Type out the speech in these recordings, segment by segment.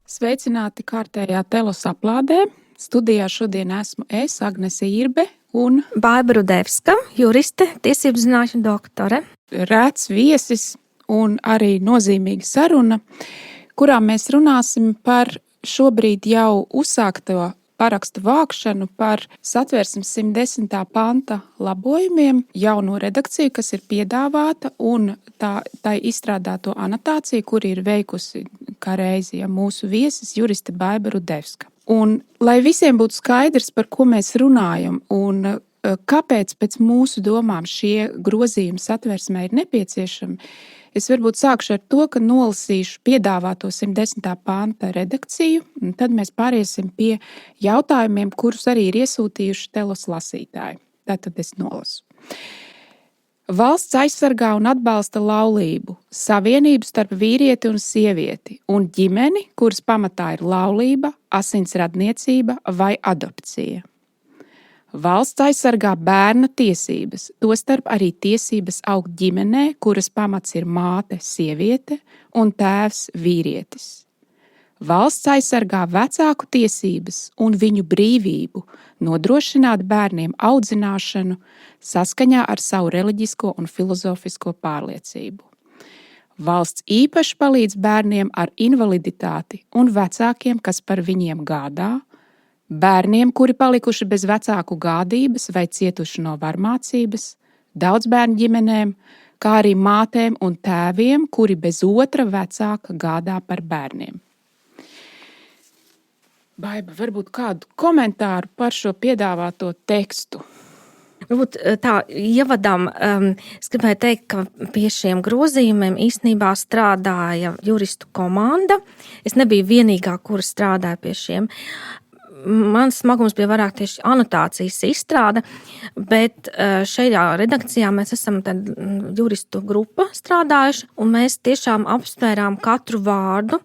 Sveicināti kārtējā telos aplādē. Studijā šodien esmu es, Agnese Irbe un Baiba Rudevska, juriste, tiesību zināšanu doktore. Rēts viesis un arī nozīmīga saruna, kurā mēs runāsim par šobrīd jau uzsākto parakstu vākšanu par Satversmes 110. panta labojumiem, jauno redakciju, kas ir piedāvāta, un tai izstrādāto anotāciju, kur ir veikusi kā reizi mūsu viesis juriste Baiba Rudevska. Un, lai visiem būtu skaidrs, par ko mēs runājam un kāpēc pēc mūsu domām šie grozījumi Satversmē ir nepieciešami, es varbūt sākšu ar to, ka nolasīšu piedāvāto 110. panta redakciju, un tad mēs pāriesim pie jautājumiem, kurus arī ir iesūtījuši telos lasītāji. Tātad es nolasu. Valsts aizsargā un atbalsta laulību, savienību starp vīrieti un sievieti un ģimeni, kuras pamatā ir laulība, asinsradniecība vai adopcija. Valsts aizsargā bērna tiesības, tostarp arī tiesības augt ģimenē, kuras pamats ir māte, sieviete un tēvs, vīrietis. Valsts aizsargā vecāku tiesības un viņu brīvību nodrošināt bērniem audzināšanu saskaņā ar savu reliģisko un filozofisko pārliecību. Valsts īpaši palīdz bērniem ar invaliditāti un vecākiem, kas par viņiem gādā, bērniem, kuri palikuši bez vecāku gādības vai cietuši no varmācības, daudzbērnu ģimenēm, kā arī mātēm un tēviem, kuri bez otra vecāka gādā par bērniem. Baiba, varbūt kādu komentāru par šo piedāvāto tekstu? Varbūt tā ievadam, es gribēju teikt, ka pie šiem grozījumiem īstenībā strādāja juristu komanda. Es nebiju vienīgā, kura strādāja pie šiem. Mans smagums bija vairāk tieši anotācijas izstrāde, bet šajā redakcijā mēs esam juristu grupa strādājuši, un mēs tiešām apsvērām katru vārdu,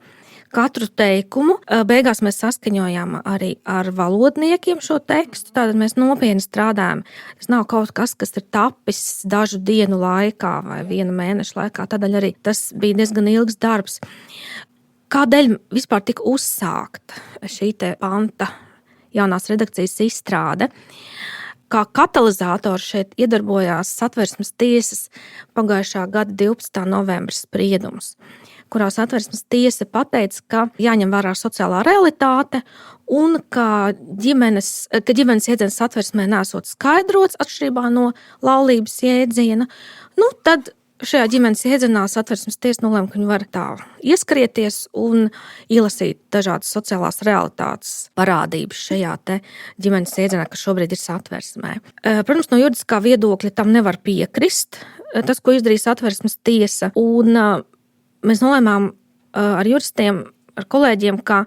katru teikumu. Beigās mēs saskaņojām arī ar valodniekiem šo tekstu, tātad mēs nopietni strādājam. Tas nav kaut kas, kas ir tapis dažu dienu laikā vai viena mēneša laikā, tādēļ arī tas bija diezgan ilgs darbs. Kādēļ vispār tika uzsākta šī te panta jaunās redakcijas izstrāde? Kā katalizators šeit iedarbojās Satversmes tiesas pagājušā gada 12. novembra spriedums, kurā Satversmes tiesa pateica, ka jāņem vērā sociālā realitāte un ka ģimenes jēdziens Satversmē nesot skaidrots atšķirībā no laulības jēdziena, tad šajā ģimenes jēdzienā Satversmes tiesa nolēma, ka viņi var tā ieskrieties un ielasīt dažādas sociālās realitātes parādības šajā te ģimenes jēdzienā, kas šobrīd ir Satversmē. Protams, no juridiskā viedokļa tam nevar piekrist, tas, ko izdarīja Satversmes tiesa, un mēs nolēmām ar juristiem, ar kolēģiem, ka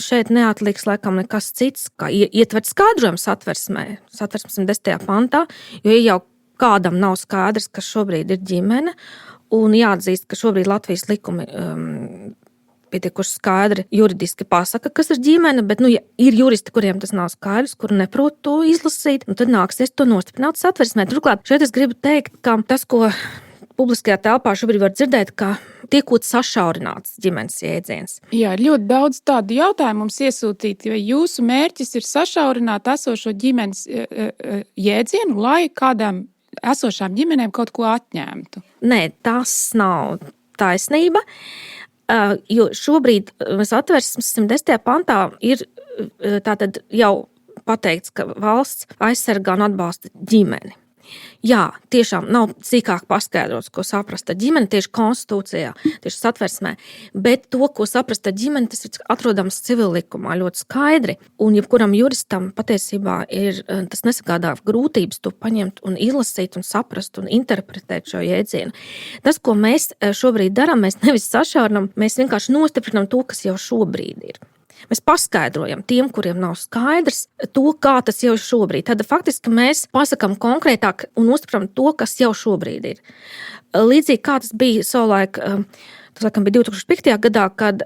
šeit neatliks laikam nekas cits, kā ietvert skaidrojumu Satversmē, Satversmes 110. pantā, jo jau kādam nav skaidrs, kas šobrīd ir ģimene, un jāatzīst, ka šobrīd Latvijas likumi pietiekuši skaidri juridiski pasaka, kas ir ģimene, bet ja ir juristi, kuriem tas nav skaidrs, kuri neprot to izlasīt, tad nāksies to nostiprināt Satversmē. Turklāt šeit es gribu teikt, ka tas, ko publiskajā telpā šobrīd var dzirdēt, ka tiekot sašaurināts ģimenes jēdziens. Jā, ļoti daudz tādu jautājumu mums iesūtīti, vai jūsu mērķis ir sašaurināt esošo ģimenes jēdzienu, lai kādām esošām ģimenēm kaut ko atņemtu? Nē, tas nav taisnība, jo šobrīd Satversmes 110. pantā ir tātad jau pateikts, ka valsts aizsargā un atbalsta ģimeni. Jā, tiešām nav sīkāk paskaidrots, ko saprast ar ģimeni tieši konstitūcijā, tieši Satversmē, bet to, ko saprast ar ģimeni, tas ir atrodams civillikumā ļoti skaidri, un jebkuram juristam patiesībā tas nesagādā grūtības to paņemt un izlasīt un saprast un interpretēt šo jēdzienu. Tas, ko mēs šobrīd darām, mēs nevis sašaurinam, mēs vienkārši nostiprinam to, kas jau šobrīd ir. Mēs paskaidrojam tiem, kuriem nav skaidrs, to, kā tas jau šobrīd. Tad faktiski mēs pasakām konkrētāk un nostiprinām to, kas jau šobrīd ir. Līdzīgi kā tas bija savulaik, tas laikam bija 2005. gadā, kad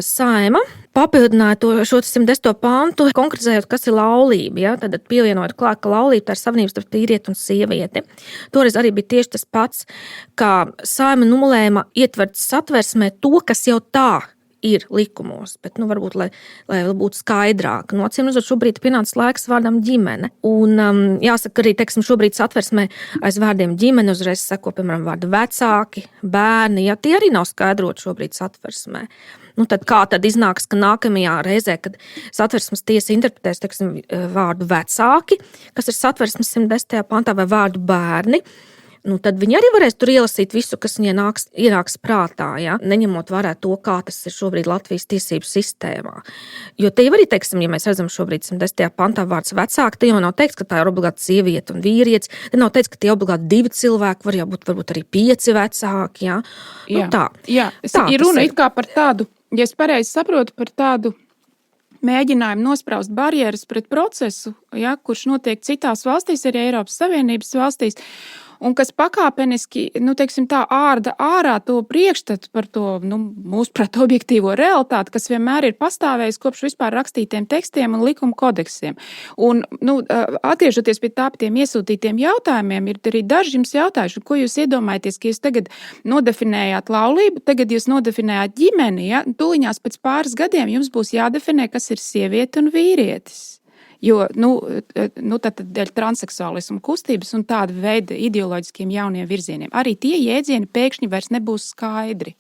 Saeima papildināja šo 110. pantu, konkretizējot, kas ir laulība. Ja? Tad pievienojot klāt, ka laulība tā ir savienības starp vīrieti un sievieti. Toreiz arī bija tieši tas pats, kā Saeima nolēma ietvert Satversmē to, kas jau tā ir likumos, bet, varbūt, lai būtu skaidrāk. Acīm redzot, šobrīd pienācis laiks vārdam ģimene. Un jāsaka arī, teiksim, šobrīd satversmē aiz vārdiem ģimene uzreiz seko, piemēram, vārdi vecāki, bērni, ja tie arī nav skaidroti šobrīd satversmē. Tad kā tad iznāks, ka nākamajā reizē, kad satversmes tiesa interpretēs, teiksim, vārdu vecāki, kas ir satversmes 110. pantā, vai vārdu bērni, tad viņi arī varēs tur ielasīt visu, kas viņiem ienāks prātā, ja? Neņemot vērā to, kā tas ir šobrīd Latvijas tiesību sistēmā. Jo te jau arī, teiksim, ja mēs redzam šobrīd 110. pantā vārds vecāki, te jau nav teikts, ka tā ir obligāti sieviete un vīrietis, te nav teikts, ka tie obligāti 2 cilvēki, var jau būt varbūt arī 5 vecāki, ja? Tā. Jā, ir runa it kā par tādu, ja es pareizi saprotu, par tādu mēģinājumu nospraust barjeras pret procesu, ja, kurš notiek citās valstīs, arī Eiropas Savienības valstīs, un kas pakāpeniski, teiksim tā, ārda ārā to priekšstatu par to, mūsuprāt, objektīvo realitāti, kas vienmēr ir pastāvējis kopš vispār rakstītiem tekstiem un likuma kodeksiem. Un, atgriežoties pie tiem iesūtītiem jautājumiem, ir arī daži jums jautājuši, ko jūs iedomājaties, ka jūs tagad nodefinējāt laulību, tagad jūs nodefinējāt ģimeni, ja? Tūliņās pēc pāris gadiem jums būs jādefinē, kas ir sieviete un vīrietis. Jo, tad dēļ transseksuālismu kustības un tāda veida ideoloģiskiem jauniem virzieniem. Arī tie jēdzieni pēkšņi vairs nebūs skaidri.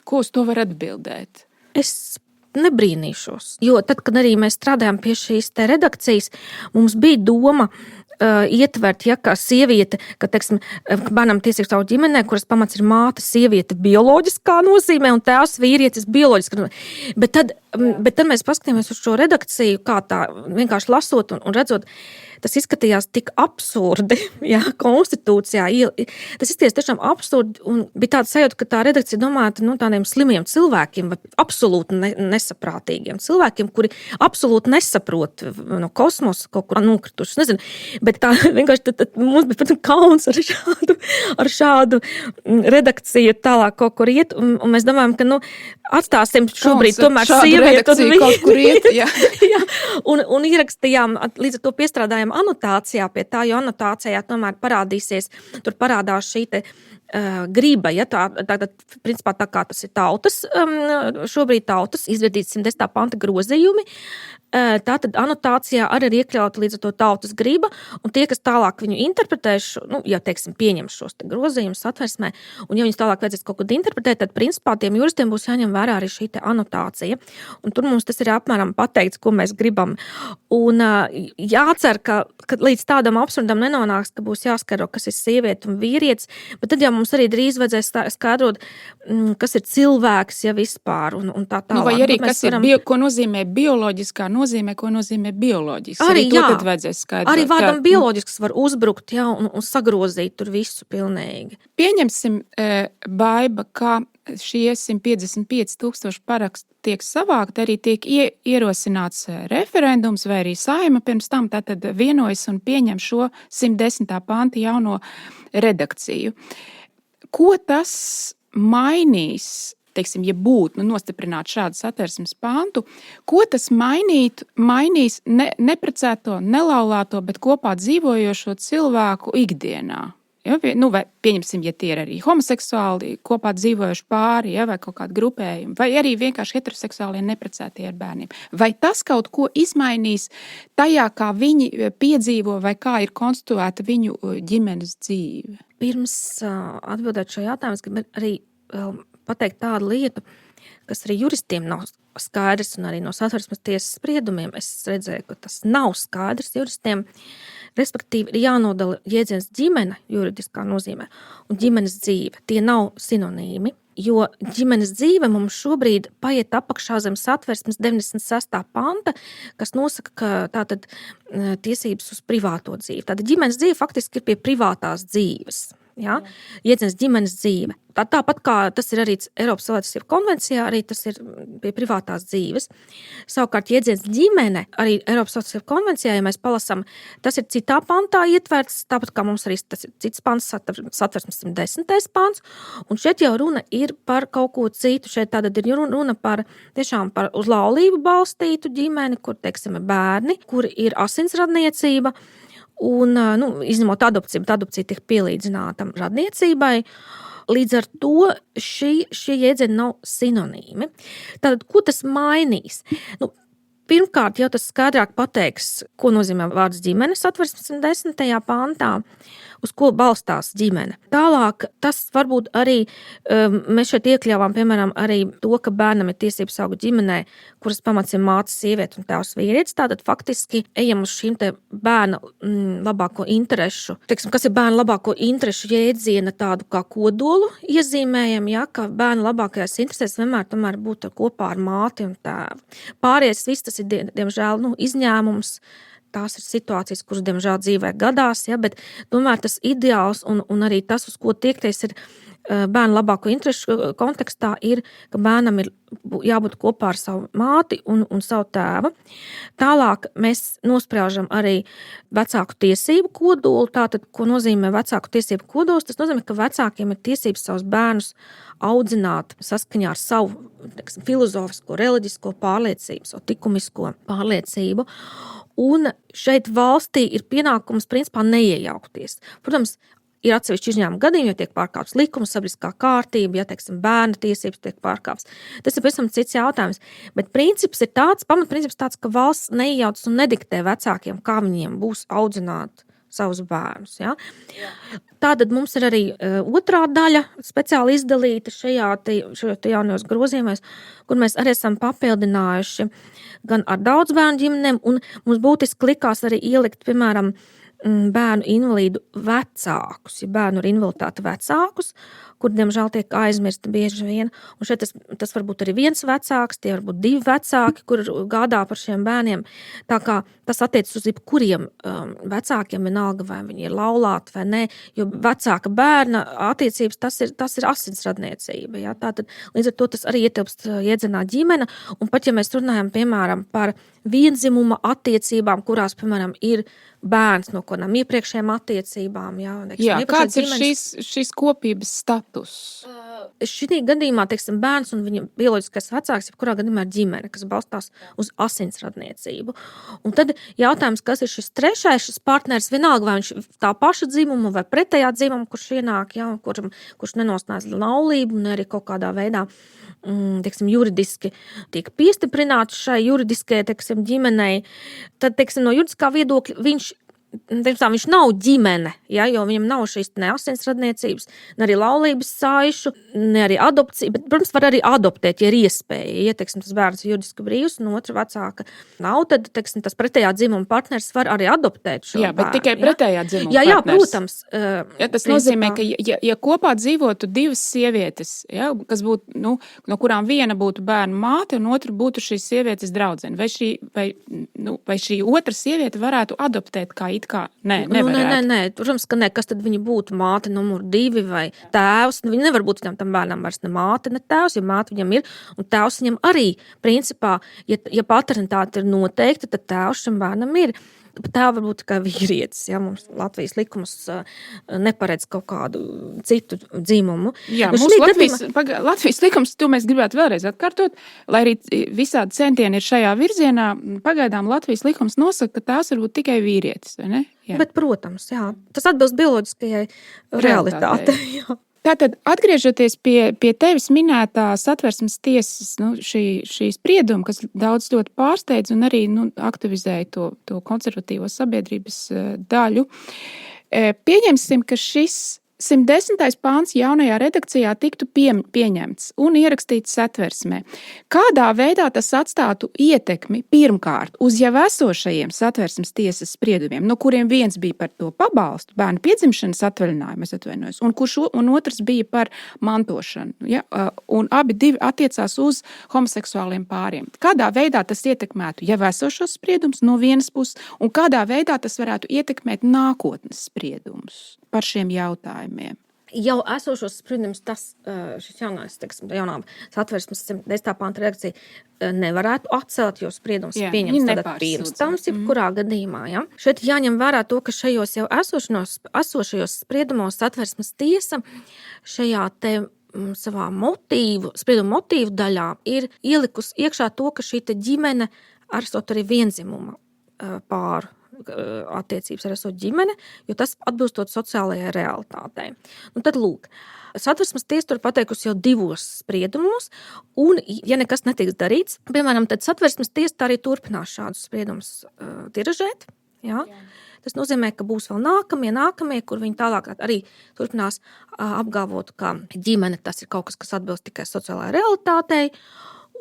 Ko uz to var atbildēt? Es nebrīnīšos, jo tad, kad arī mēs strādājam pie šīs te redakcijas, mums bija doma ietvert, ja kā sieviete, ka, teiksim, bērnam tiesības savu ģimenē, kuras pamats ir māte, sieviete bioloģiskā nozīmē un tēvs vīrietis bioloģiskā nozīmē. Bet tad mēs paskatījāmies uz šo redakciju, kā tā vienkārši lasot un redzot, tas izskatījās tik absurdi, ja, konstitūcijā. Tas izskatījās tiešām absurdi un bija tāda sajūta, ka tā redakcija domāta tādiem slimiem cilvēkiem vai absolūti nesaprātīgiem cilvēkiem, kuri absolūti nesaprot no kosmosa kaut kur nokrituši. Nezinu, bet tā vienkārši tad mums bija, protams, kauns ar šādu redakciju tālāk kaut kur iet, un mēs domājam, ka, atstāsim šobrīd tomēr sievieti un kaut kur iet, jā. Jā, un ierakstījām, līdz ar to piestrādājām anotācijā pie tā, jo anotācijā tomēr parādīsies, tur parādās šī te griba, ja tātad, principā tā kā tas ir tautas, šobrīd tautas izvedīts 110. panta grozījumi, tātad anotācijā arī ir iekļauta līdz ar to tautas griba, un tie, kas tālāk viņu interpretēs, ja, teiksim, pieņem šos te grozījumus satversmē, un ja viņus tālāk vajadzēs kaut kad interpretēt, tad principā tiem juristiem būs jāņem vērā arī šī te anotācija, un tur mums tas ir apmēram pateikts, ko mēs gribam, un jācer, ka līdz tādam absurdam nenonāks, ka būs jāskaidro, kas ir sieviete un vīrietis, bet tad jau mums arī drīz vajadzēs skaidrot, kas ir cilvēks, ja vispār, un tā tālāk. Vai arī, kas ir, ko nozīmē bioloģiskā nozīmē, ko nozīmē bioloģisks. Arī to tad vajadzēs skaidrot. Arī vārdam bioloģisks var uzbrukt, jā, un sagrozīt tur visu pilnīgi. Pieņemsim, Baiba, ka šie 155,000 parakstu tiek savākt, arī tiek ierosināts referendums vai arī Saeima pirms tam tātad vienojas un pieņem šo 110. panta jauno redakciju. Ko tas mainīs, teiksim, ja būtu nostiprināt šādu satversmes pantu, ko tas mainīs neprecēto, nelaulāto, bet kopā dzīvojošo cilvēku ikdienā? Ja, vai pieņemsim, ja tie ir arī homoseksuāli, kopā dzīvojuši pāri, ja, vai kaut kādi grupējumi, vai arī vienkārši heteroseksuālie neprecētie ar bērniem. Vai tas kaut ko izmainīs tajā, kā viņi piedzīvo vai kā ir konstruēta viņu ģimenes dzīve? Pirms atbildēt šo jautājumu, es gribu arī pateikt tādu lietu, kas arī juristiem nav skaidrs, un arī no satversmes tiesas spriedumiem es redzēju, ka tas nav skaidrs juristiem. Respektīvi, ir jānodala jēdziens ģimene juridiskā nozīmē un ģimenes dzīve. Tie nav sinonīmi, jo ģimenes dzīve mums šobrīd paiet apakšā zem satversmes 96. panta, kas nosaka, ka tātad tiesības uz privāto dzīvi. Tātad ģimenes dzīve faktiski ir pie privātās dzīves. Ja? Jēdziens ģimenes dzīve. Tāpat kā tas ir arī Eiropas cilvēktiesību konvencijā, arī tas ir pie privātās dzīves. Savukārt jēdziens ģimene arī Eiropas cilvēktiesību konvencijā, ja mēs palasam, tas ir citā pantā ietverts, tāpat kā mums arī tas ir cits pants, satversmes 110. pants, un šeit jau runa ir par kaut ko citu. Šeit tātad ir runa par tiešām par uz laulību balstītu ģimeni, kur, teiksim, ir bērni, kur ir asinsradniecība. Un, izņemot adopciju, bet adopcija tiek pielīdzināta radniecībai. Līdz ar to šie jēdzieni nav sinonīmi. Tātad, ko tas mainīs? Pirmkārt, jau tas skaidrāk pateiks, ko nozīmē vārds ģimenes Satversmes 10. pantā, uz ko balstās ģimene. Tālāk, tas varbūt arī, mēs šeit iekļāvām, piemēram, arī to, ka bērnam ir tiesības augt ģimenē, kuras pamats ir māte sieviete un tēvs vīrietis. Tātad faktiski ejam uz šīm te bērna labāko interešu, kas ir bērna labāko interešu jēdziena tādu kā kodolu iezīmējam, ka bērna labākajās interesēs vienmēr tomēr būt kopā ar māti un tēvu. Pārējais viss tas ir, diemžēl, izņēmums. Tās ir situācijas, kuras, diemžēl, dzīvē gadās, bet tomēr tas ideāls un arī tas, uz ko tiekties ir bērnu labāko interešu kontekstā, ir, ka bērnam ir jābūt kopā ar savu māti un savu tēvu. Tālāk mēs nospraužam arī vecāku tiesību kodolu. Tātad, ko nozīmē vecāku tiesību kodols? Tas nozīmē, ka vecākiem ir tiesības savus bērnus audzināt saskaņā ar savu filozofisko, reliģisko pārliecību, savu likumisko pārliecību. Un šeit valstī ir pienākums principā neiejaukties. Protams, ir atsevišķi izņēmumi gadījumi, ja tiek pārkāpts likums, sabiedriskā kārtība, bērna tiesības tiek pārkāpts. Tas ir pavisam cits jautājums. Bet princips ir tāds, pamatprincips tāds, ka valsts neiejaucas un nediktē vecākiem, kā viņiem būs audzināt savus bērnus. Ja? Tātad mums ir arī otrā daļa speciāli izdalīta šajā jaunajos grozījumos, kur mēs arī esam papildinājuši gan ar daudz bērnu ģimenēm, un mums būtiski likās arī ielikt, piemēram, bērnu invalīdu vecākus, ja bērnu ar invaliditāti vecākus, kur, diemžēl, tiek aizmirsti bieži vien. Un šeit tas var būt arī viens vecāks, tie var būt divi vecāki, kur gādā par šiem bērniem. Tā kā tas attiecas uz jebkuriem vecākiem, vienalga, vai viņi ir laulāti vai nē, jo vecāka bērna attiecības, tas ir asinsradniecība. Ja? Tātad, līdz ar to tas arī ietilpst jēdzienā ģimene, un pat ja mēs runājam, piemēram, par vienzimuma attiecībām, kurās, piemēram, ir bērns no kādām iepriekšējām attiecībām. Jā, kāds ir šīs kopības status? Šī gadījumā, bērns un viņa bioloģiskais vecāks, jebkurā gadījumā ir ģimene, kas balstās uz asinsradniecību. Un tad jautājums, kas ir šis trešais, šis partners, vienalga, vai viņš tā paša dzimuma vai pretējā dzimuma, kurš ienāk, kurš nenosnēs laulību un arī kaut kādā veidā juridiski tiek piestiprināts šai juridiskajai ģimenei, tad no juridiskā viedokļa viņš nav ģimene, jo viņam nav šīs ne asinsradniecības, ne arī laulības saišu, ne arī adopcija, bet, protams, var arī adoptēt, ja ir iespēja. Ja, tas bērns ir juridiski brīvs un otra vecāka nav, tad, tas pretējā dzimuma partners var arī adoptēt šo bērnu. Jā, bet tikai pretējā dzimuma partners. Jā, protams. Tas nozīmē, ka ja kopā dzīvotu divas sievietes, kas būtu, no kurām viena būtu bērnu māte un otra būtu šīs sievietes draudzene, vai šī otra sieviete varētu adoptēt kā it kā? Nē, protams, ka nē. Kas tad viņa būtu? Māte numur 2 vai tēvs? Viņa nevar būt tam bērnam vairs ne māte, ne tēvs, jo māte viņam ir, un tēvs viņam arī, principā, ja paternitāte ir noteikta, tad tēvs šim bērnam ir. Tā var būt tikai vīrietis, mums Latvijas likums neparedz kaut kādu citu dzimumu. Jā, mums Latvijas likums, to mēs gribētu vēlreiz atkārtot, lai arī visādi centieni ir šajā virzienā, pagaidām Latvijas likums nosaka, ka tās var būt tikai vīrietis, vai ne? Jā. Bet, protams, tas atbilst bioloģiskajai realitātei. Tātad, atgriežoties pie tevis minētā Satversmes tiesas šī sprieduma, kas daudz ļoti pārsteidz un arī aktivizēja to konservatīvo sabiedrības daļu, pieņemsim, ka šis 110. pāns jaunajā redakcijā tiktu pieņemts un ierakstīts Satversmē. Kādā veidā tas atstātu ietekmi pirmkārt uz jau esošajiem Satversmes tiesas spriedumiem, no kuriem viens bija par to pabalstu, bērnu piedzimšanas atvaļinājumu, un otrs bija par mantošanu, un abi divi attiecās uz homoseksuāliem pāriem. Kādā veidā tas ietekmētu jau esošos spriedumus no vienas puses, un kādā veidā tas varētu ietekmēt nākotnes spriedumus par šiem jautājumiem? Jau esošos spriedumus šis jaunā Satversmes 10. panta redakcija nevarētu atcelt, jo spriedums pieņems tādā pirmstams, jebkurā gadījumā. Ja? Šeit jāņem vērā to, ka šajos jau esošajos spriedumos Satversmes tiesa šajā savā spriedumu motīvu daļā ir ielikusi iekšā to, ka šī ģimene ar arī vienzimuma pāru attiecības ar esot ģimene, jo tas atbilstot sociālajai realitātei. Un tad lūk, Satversmes tiesa tur pateikusi jau 2 spriedumos, un, ja nekas netiks darīts, piemēram, tad Satversmes tiesa arī turpinās šādus spriedumus tiražēt. Jā. Tas nozīmē, ka būs vēl nākamie, kur viņi tālāk arī turpinās apgalvot, ka ģimene tas ir kaut kas, kas atbilst tikai sociālajai realitātei,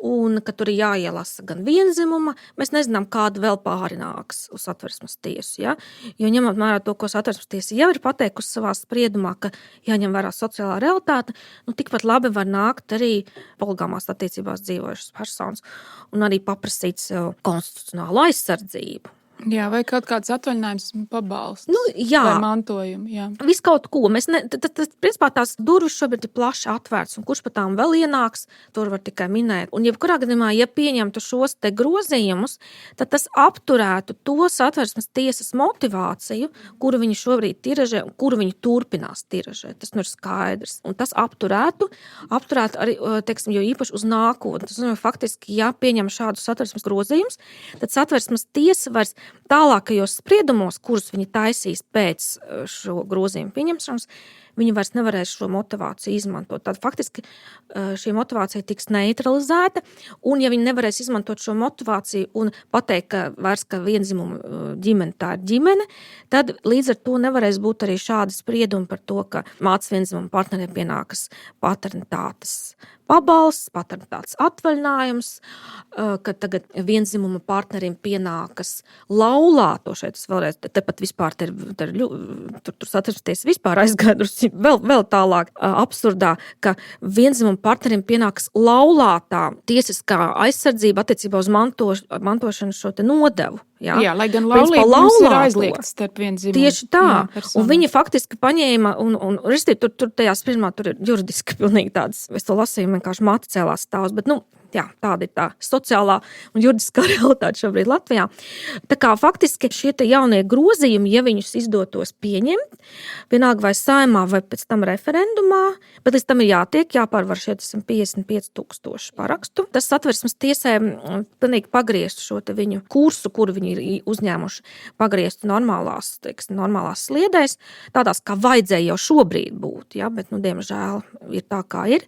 un ka tur ir jāielasa gan vienzimuma, mēs nezinām, kāda vēl pārināks uz Satversmes tiesu. Ja? Jo ņemot vērā to, ko Satversmes tiesa jau ir pateikusi savā spriedumā, ka jāņem vērā sociālā realitāte, tikpat labi var nākt arī poligāmās attiecībās dzīvojušas personas un arī paprasīt sev konstitucionālu aizsardzību. Jā, vai kaut kāds atvaļinājums pabalsts vai mantojumu. Jā. Viss kaut ko. Principā tās durvis šobrīd ir plaši atvērts, un kurš pa tām vēl ienāks, tur var tikai minēt. Un jebkurā gadījumā, ja pieņemtu šos te grozījumus, tad tas apturētu to Satversmes tiesas motivāciju, kuru viņi šobrīd tiražē un kuru viņi turpinās tiražēt. Tas ir skaidrs. Un tas apturētu arī, teiksim, jo īpaši uz nākotni. Tas nozīmē, faktiski, ja pieņem šādus Satversmes grozījumus, tad Satversmes tiesa vairs tālākajos spriedumos, kurus viņi taisīs pēc šo grozījumu pieņemšanas, viņi vairs nevarēs šo motivāciju izmantot. Tad faktiski šī motivācija tiks neutralizēta, un ja viņi nevarēs izmantot šo motivāciju un pateikt, ka vienzimuma ģimene tā ir ģimene, tad līdz ar to nevarēs būt arī šādi spriedumi par to, ka mātes vienzimuma partneriem pienākas paternitātes pabalsts, paternitātes atvaļinājums, ka tagad vienzimuma partnerim pienākas laulāto šeit. Vēlreiz, tepat vispār tur Satversmes vispār aizgājusi vēl tālāk absurdā, ka vienzimuma partnerim pienākas laulātā tiesiskā aizsardzība attiecībā uz mantošanu šo te nodevu. Jā, lai gan laulība ir aizliegta starp vienzimumu. Tieši tā. Un viņi faktiski paņēma, un tur tajā spriedumā tur ir juridiski pilnīgi tādas, es to lasīju, vienkārši mati cēlās stāvs, bet tāda ir tā sociālā un juridiskā realitāte šobrīd Latvijā. Tā kā faktiski šie te jaunie grozījumi, ja viņus izdotos pieņemt, vienalga vai saimā vai pēc tam referendumā, bet līdz tam ir jāpārvar šie 55,000 parakstu. Tas Satversmes tiesē pilnīgi pagrieztu šo te viņu kursu, kuru viņi ir uzņēmuši, pagrieztu normālās sliedēs, tādās, kā vajadzēja jau šobrīd būt, ja? Bet, diemžēl, ir tā, kā ir.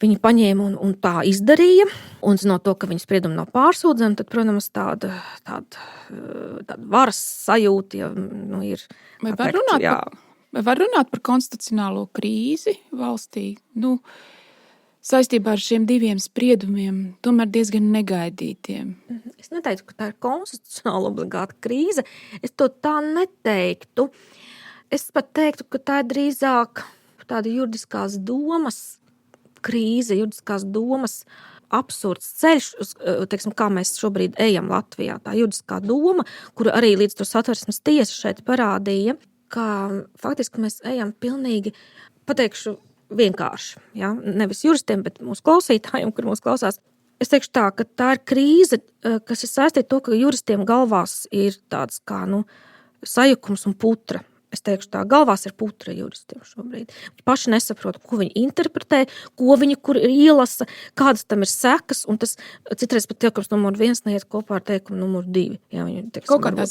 Viņi paņēma un tā izdarīja, un zinot to, ka viņa spriedumi nav pārsūdzami, tad, protams, tāda varas sajūta ir. Vai var runāt par konstitucionālo krīzi valstī? Saistībā ar šiem 2 spriedumiem, tomēr diezgan negaidītiem. Es neteiktu, ka tā ir konstitucionāla obligāta krīze. Es to tā neteiktu. Es pat teiktu, ka tā ir drīzāk tāda juridiskās domas krīze, juridiskās domas absurds ceļš, teiksim, kā mēs šobrīd ejam Latvijā. Tā juridiskā doma, kura arī līdz to Satversmes tiesa šeit parādīja, ka faktiski mēs ejam pilnīgi, pateikšu, vienkārši. Ja? Nevis juristiem, bet mūsu klausītājiem, kur mūs klausās. Es teikšu tā, ka tā ir krīze, kas ir saistīta to, ka juristiem galvās ir tāds kā sajukums un putra. Es teikšu tā, galvās ir putra juristiem šobrīd. Viņi paši nesaprot, ko viņi interpretē, ko viņi kur ielasa, kādas tam ir sekas, un tas citreiz pat teikums numur 1 neiet kopā ar teikumu numur 2. Ja viņi, kaut kādā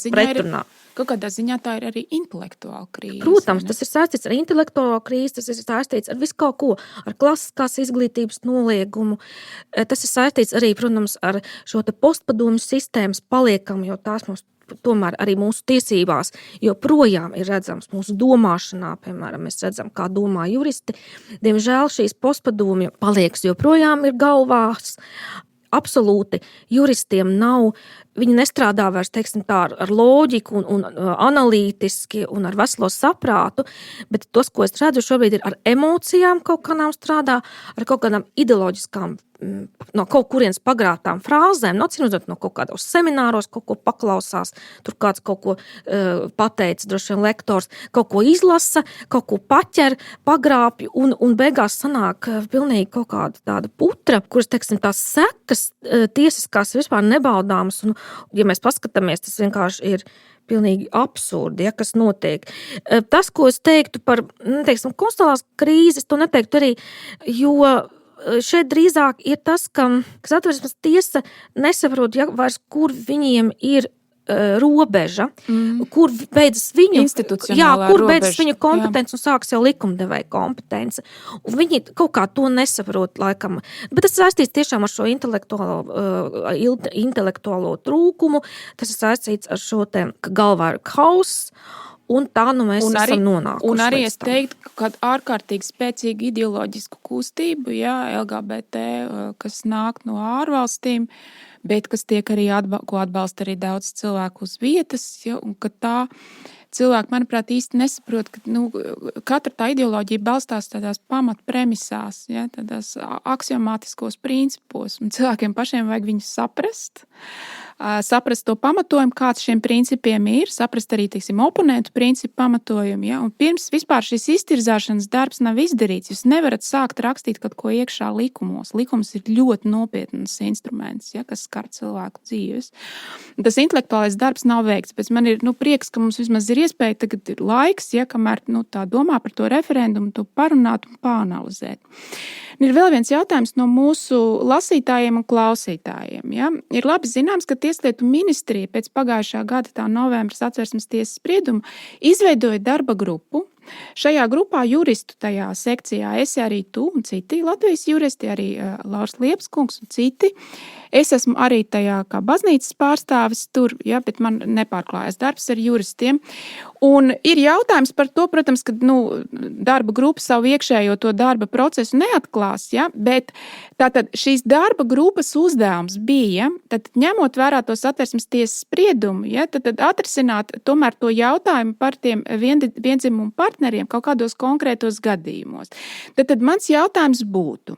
ziņā tā ir arī intelektuāla krīze. Protams, tas ir saistīts ar intelektuālo krīzi, tas ir saistīts ar visu kaut ko, ar klasiskās izglītības noliegumu. Tas ir saistīts arī, protams, ar šo te postpadomju sistēmas paliekam, jo tās mums tomēr arī mūsu tiesībās joprojām ir redzams mūsu domāšanā, piemēram, mēs redzam, kā domā juristi. Diemžēl šīs postpadomju paliekas joprojām ir galvās. Absolūti juristiem nav, viņi nestrādā vairs, teiksim tā, ar loģiku un analītiski un ar veselo saprātu, bet tos, ko es redzu šobrīd, ir ar emocijām kaut kādām strādā, ar kaut kādām ideoloģiskām, no kaut kurienes pagrātām frāzēm, no kaut kādos semināros kaut ko paklausās, tur kāds kaut ko pateica, droši vien lektors, kaut ko izlasa, kaut ko paķer, pagrāpj un beigās sanāk pilnīgi kaut kāda tāda putra, kuras, teiksim, tās sekas tiesiskās vispār nebaudāmas, un, ja mēs paskatāmies, tas vienkārši ir pilnīgi absurdi, ja, kas notiek. Tas, ko es teiktu par, teiksim, konstitucionālās krīzes, to neteiktu arī, jo šeit drīzāk ir tas, ka Satversmes tiesa nesaprot, ja vairs kur viņiem ir robeža, kur beidzas viņu institucionālā kur robeža, beidzas viņu kompetence un sāks jau likumdevēja kompetence. Un viņi kaut kā to nesaprot laikam. Bet tas saistīts tiešām ar šo intelektuālo trūkumu, tas ir saistīts ar šo te, ka galvā ir hauss, un tā mēs esam nonākuši. Un arī es teiktu, ka ārkārtīgi spēcīgu ideoloģisku kustību, LGBT, kas nāk no ārvalstīm, bet kas tiek arī ko atbalsta arī daudz cilvēku uz vietas, un ka tā cilvēki, manuprāt, īsti nesaprot, ka katra tā ideoloģija balstās tādās pamatpremisās, tādās aksiomātiskos principos, un cilvēkiem pašiem vajag viņus saprast to pamatojumu, kāds šiem principiem ir, saprast arī, oponentu principu pamatojumu, un pirms vispār šis iztirzāšanas darbs nav izdarīts, jūs nevarat sākt rakstīt kaut ko iekšā likumos. Likums ir ļoti nopietns instruments, kas skar cilvēku dzīves. Tas intelektuālais darbs nav veikts, bet man ir prieks, ka mums vismaz ir iespēja, tagad ir laiks, kamēr tā domā par to referendumu, to parunāt un pāanalizēt. Ir vēl viens jautājums no mūsu lasītājiem un klausītājiem. Ir labi zināms, ka Tieslietu ministrija pēc pagājušā gada tā novembra Satversmes tiesas sprieduma izveidoja darba grupu. Šajā grupā juristu tajā sekcijā esi arī tu un citi Latvijas juristi, arī Lauris Liepskungs un citi. Es esmu arī tajā kā baznīcas pārstāvis tur, bet man nepārklājas darbs ar juristiem. Un ir jautājums par to, protams, ka darba grupa savu iekšējo to darba procesu neatklās, bet tātad šīs darba grupas uzdevums bija, tad ņemot vērā to Satversmes tiesas spriedumu, tad atrisināt tomēr to jautājumu par tiem viendzimumu partneriem kaut kādos konkrētos gadījumos. Tad mans jautājums būtu,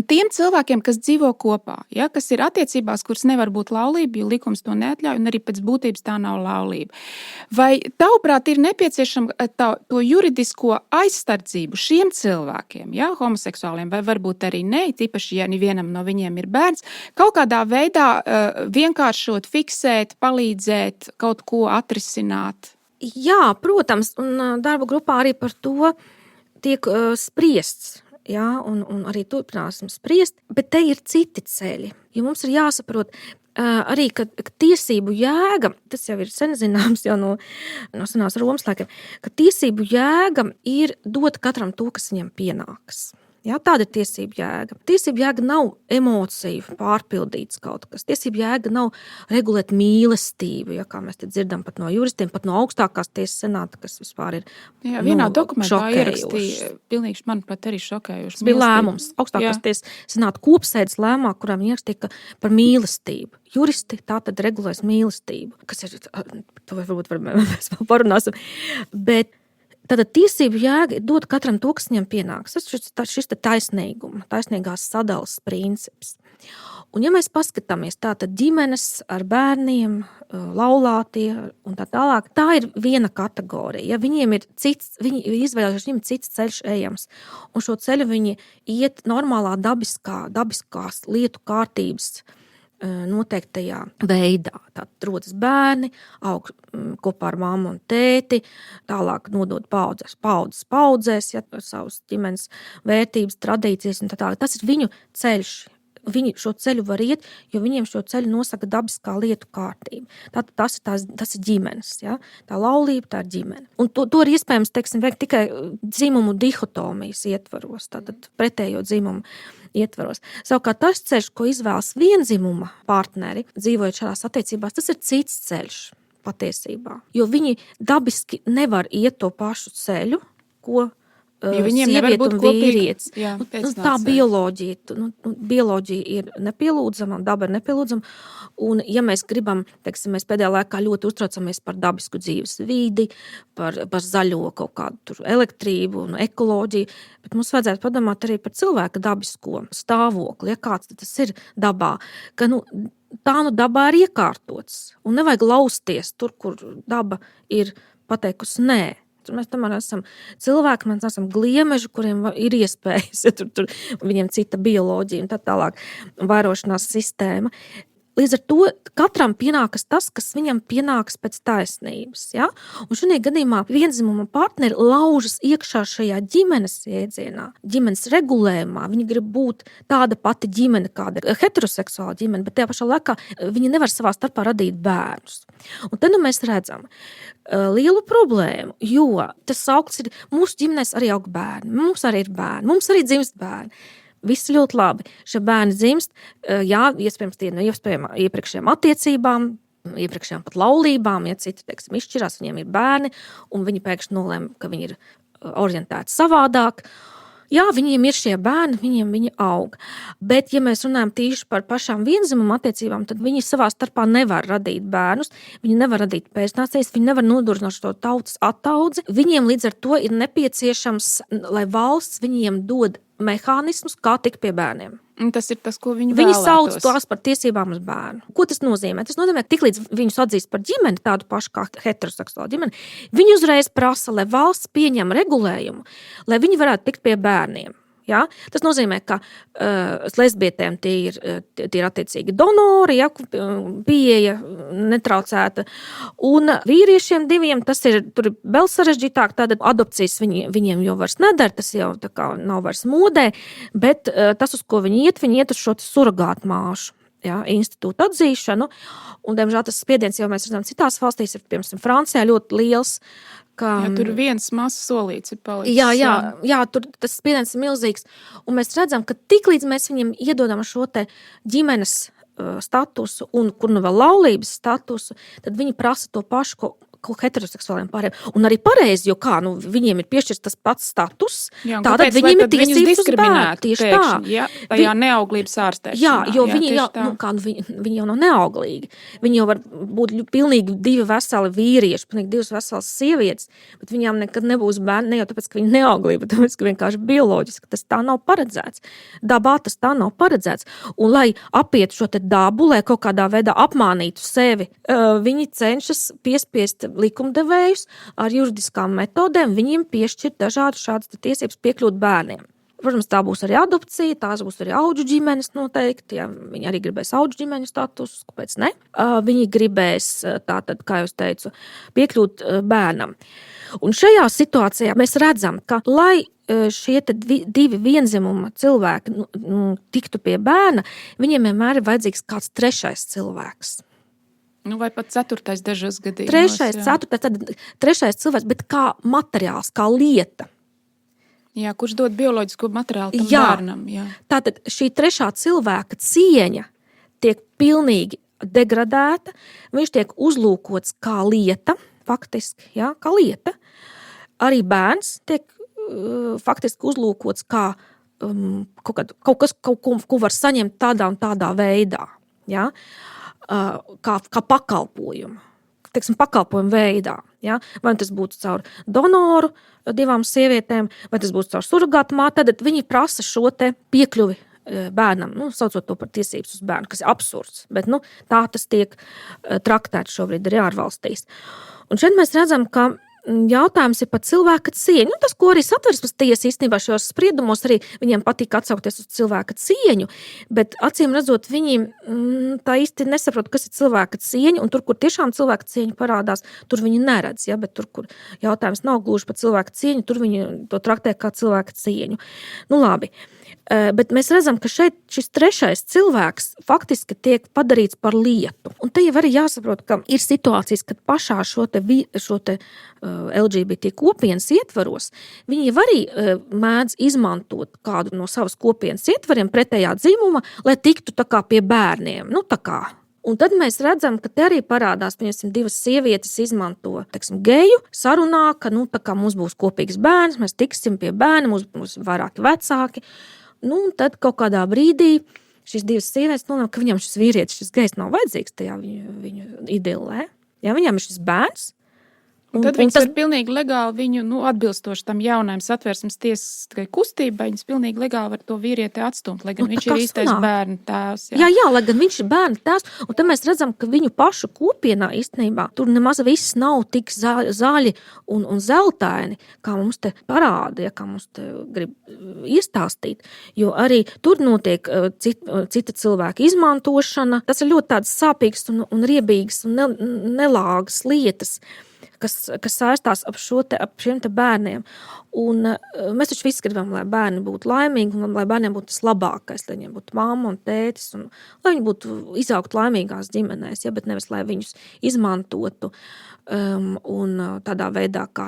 tiem cilvēkiem, kas dzīvo kopā, kas ir attiecībās, kuras nevar būt laulība, jo likums to neatļauj, un arī pēc būtības tā nav laulība. Vai tavuprāt ir nepieciešama to juridisko aizsardzību šiem cilvēkiem, homoseksuāliem, vai varbūt arī ne, tīpaši, ja nevienam no viņiem ir bērns, kaut kādā veidā vienkāršot, fiksēt, palīdzēt, kaut ko atrisināt? Jā, protams, un darba grupā arī par to tiek spriests. Un arī turpināsim spriest, bet te ir citi ceļi. Jo mums ir jāsaprot arī, ka tiesību jēga, tas jau ir sen zināms jau no senās Romas laikiem, ka tiesību jēga ir dot katram to, kas viņam pienāks. Tāda ir tiesība jēga. Tiesība jēga nav emociju pārpildīts kaut kas. Tiesība jēga nav regulēt mīlestību, kā mēs te dzirdam pat no juristiem, pat no augstākās tiesas senāta, kas vispār ir vienā dokumentā ierakstīja, pilnīgi, manuprāt, arī šokējoši. Tas bija lēmums. Augstākās tiesas senāta kopsēdes lēmumā, kurām ierakstīja par mīlestību. Juristi tā tad regulēs mīlestību, kas ir, to varbūt mēs vēl parunāsim, bet tātad tiesību jēga ir dot katram to, kas viņam pienāks. Tas šis taisnīgās sadalas princips. Un ja mēs paskatāmies tātad ģimenes ar bērniem, laulātie un tā tālāk, tā ir viena kategorija. Ja viņiem ir viņi izvēlējuši, viņiem cits ceļš ejams. Un šo ceļu viņi iet normālā dabiskās lietu kārtības noteiktajā veidā. Tātad rodas bērni, aug kopā ar mammu un tēti, tālāk nodod paudzēs, savas ģimenes vērtības, tradīcijas un tā tālāk. Tas ir viņu ceļš. Viņi šo ceļu var iet, jo viņiem šo ceļu nosaka dabiskā lietu kārtība. Tātad tas ir ģimenes. Tā laulība, tā ir ģimene. Un to ir iespējams, veikt tikai dzimumu dihotomijas ietvaros, tātad pretējo dzimumu ietvaros. Savukārt tas ceļš, ko izvēlas vienzimuma partneri, dzīvojot šādās attiecībās, tas ir cits ceļš patiesībā. Jo viņi dabiski nevar iet to pašu ceļu, ko sieviete un vīrietis. Tā bioloģija ir nepielūdzama, daba ir nepielūdzama. Un ja mēs gribam, mēs pēdējā laikā ļoti uztraucamies par dabisku dzīves vidi, par zaļo kaut kādu elektrību un ekoloģiju, bet mums vajadzētu padomāt arī par cilvēka dabisko stāvokli, kāds tas ir dabā, ka tā dabā ir iekārtots. Un nevajag lausties tur, kur daba ir pateikusi nē. Mēs tomēr esam cilvēki, mēs esam gliemeži, kuriem ir iespējas, tur viņiem cita bioloģija un tā tālāk vairošanās sistēma. Līdz ar to katram pienākas tas, kas viņam pienāks pēc taisnības. Ja? Un šajā gadījumā vienzimuma partneri laužas iekšā šajā ģimenes jēdzienā, ģimenes regulējumā. Viņi grib būt tāda pati ģimene, kāda ir heteroseksuāla ģimene, bet tajā pašā laikā viņi nevar savā starpā radīt bērnus. Un tad mēs redzam lielu problēmu, jo tas augsts ir, mūsu ģimenēs arī aug bērni, mums arī ir bērni, mums arī dzimst bērni. Viss ļoti labi. Šie bērni dzimst, jā, iespējams tie no iepriekšējām attiecībām, iepriekšējām pat laulībām, ja citi, teiksim, izšķirās, viņiem ir bērni, un viņi pēkšņi nolēma, ka viņi ir orientēti savādāk. Jā, viņiem ir šie bērni, viņi aug. Bet, ja mēs runājam tīši par pašām vienzimuma attiecībām, tad viņi savā starpā nevar radīt bērnus, viņi nevar radīt pēcnācējus, viņi nevar nodrošināt šo tautas attaudzi. Viņiem līdz ar to ir nepieciešams, lai valsts viņiem dod mehānismus, kā tikt pie bērniem. Un tas ir tas, ko viņi Viņi vēlētos. sauc tās par tiesībām uz bērnu. Ko tas nozīmē? Tas nozīmē, ka tiklīdz viņus atzīst par ģimeni, tādu pašu kā heteroseksuālu ģimeni, viņi uzreiz prasa, lai valsts pieņem regulējumu, lai viņi varētu tikt pie bērniem. Ja? Tas nozīmē, ka lesbietēm tie ir attiecīgi donori, ja, pieeja netraucēta. Un vīriešiem diviem tas ir vēl sarežģītāk, tāda adopcijas viņiem jau vairs nedara, tas jau tā kā nav vairs modē, bet tas, uz ko viņi iet uz šo surrogātu māšu. Ja, institūta atzīšanu, un, diemžēl, tas spiediens jau mēs redzam citās valstīs, ir, piemēram, Francijā ļoti liels. Jā, tur viens mazs solīts ir palicis. Jā, tur tas spiediens ir milzīgs, un mēs redzam, ka tiklīdz mēs viņiem iedodam šo te ģimenes statusu un kur nu vēl laulības statusu, tad viņi prasa to pašu, ko heteroseksuāliem pāriem. Un arī pareizi, jo kā, viņiem ir piešķirts tas pats status, tātad viņiem ir tiesības uz bērnu. Tieši tā. Ja, tajā neauglības ārstēšanā. Jā, jo viņi jau nav neauglīgi. Viņi jau var būt pilnīgi divi veseli vīrieši, pilnīgi divas veselas sievietes, bet viņām nekad nebūs bērni, ne jau tāpēc, ka viņi neauglīgi, bet tāpēc, ka vienkārši bioloģiski tas tā nav paredzēts. Dabā tas tā nav paredzēts. Un, lai apietu šo te dabu, lai kaut kādā veidā apmānītu sevi, viņi cenšas piespiest likumdevējus ar juridiskām metodēm, viņiem piešķirt dažādas šādas tiesības piekļūt bērniem. Protams, tā būs arī adopcija, tās būs arī audžu ģimenes noteikti, ja viņi arī gribēs audžu ģimeņu statusus, kāpēc ne? Viņi gribēs, tātad, kā jūs teicu, piekļūt bērnam. Un šajā situācijā mēs redzam, ka, lai šie divi vienzimuma cilvēki tiktu pie bērna, viņiem vienmēr ir vajadzīgs kāds trešais cilvēks. Vai pat ceturtais dažos gadījumos. Trešais cilvēks, bet kā materiāls, kā lieta. Jā, kurš dod bioloģisko materiālu tam bērnam. Jā. Tātad šī trešā cilvēka cieņa tiek pilnīgi degradēta, viņš tiek uzlūkots kā lieta, faktiski, jā, kā lieta. Arī bērns tiek faktiski uzlūkots kā kaut kas, ko var saņemt tādā un tādā veidā. Jā. Kā pakalpojumu, pakalpojumu veidā. Ja? Vai tas būtu caur donoru divām sievietēm, vai tas būtu caur surrogātu māti, tad viņi prasa šo te piekļuvi bērnam, saucot to par tiesības uz bērnu, kas ir absurds, bet tā tas tiek traktēts šobrīd arī ārvalstīs. Un šeit mēs redzam, ka jautājums ir par cilvēka cieņu. Tas, ko arī Satversmes tiesa īstenībā šajos spriedumos arī viņiem patīk atsaukties uz cilvēka cieņu, bet acīm redzot, viņi tā īsti nesaprot, kas ir cilvēka cieņa, un tur, kur tiešām cilvēka cieņa parādās, tur viņi neredz, ja, bet tur, kur jautājums nav gluži par cilvēka cieņu, tur viņi to traktē kā cilvēka cieņu. Labi. Bet mēs redzam, ka šeit šis trešais cilvēks faktiski tiek padarīts par lietu. Un te jau arī jāsaprot, ka ir situācijas, kad pašā šo te LGBT kopienas ietvaros, viņi jau arī mēdz izmantot kādu no savas kopienas ietvariem pretējā dzimuma, lai tiktu tā kā pie bērniem. Tā kā. Un tad mēs redzam, ka te arī parādās, piemēram, divas sievietes izmanto, geju sarunā, ka, tā kā mums būs kopīgs bērns, mēs tiksim pie bērna, mums būs vairāki vecāki. Un tad kaut kādā brīdī šīs divas sievietes nolēma, ka viņam šis vīrietis, šis gejs nav vajadzīgs tajā viņu idilē. Ja, viņam ir šis bērns, Tad viņas var pilnīgi legāli viņu atbilstoši tam jaunajam satversmes tiesas kustībai, viņas pilnīgi legāli var to vīrieti atstumt, lai gan viņš ir īstais bērnu tēvs. Jā, lai gan viņš ir bērnu tēvs, un tad mēs redzam, ka viņu pašu kopienā īstenībā tur nemaz viss nav tik zaļi un zeltaini, kā mums te parāda, kā mums te grib iestāstīt, jo arī tur notiek cita cilvēka izmantošana. Tas ir ļoti tāds sāpīgs un riebīgs un nelāgas lietas, kas saistās ap šiem te bērniem. Un mēs taču visi gribam, lai bērni būtu laimīgi un lai bērniem būtu tas labākais, lai viņiem būtu mamma un tētis un lai viņi būtu izaugt laimīgās ģimenēs, bet nevis, lai viņus izmantotu un tādā veidā kā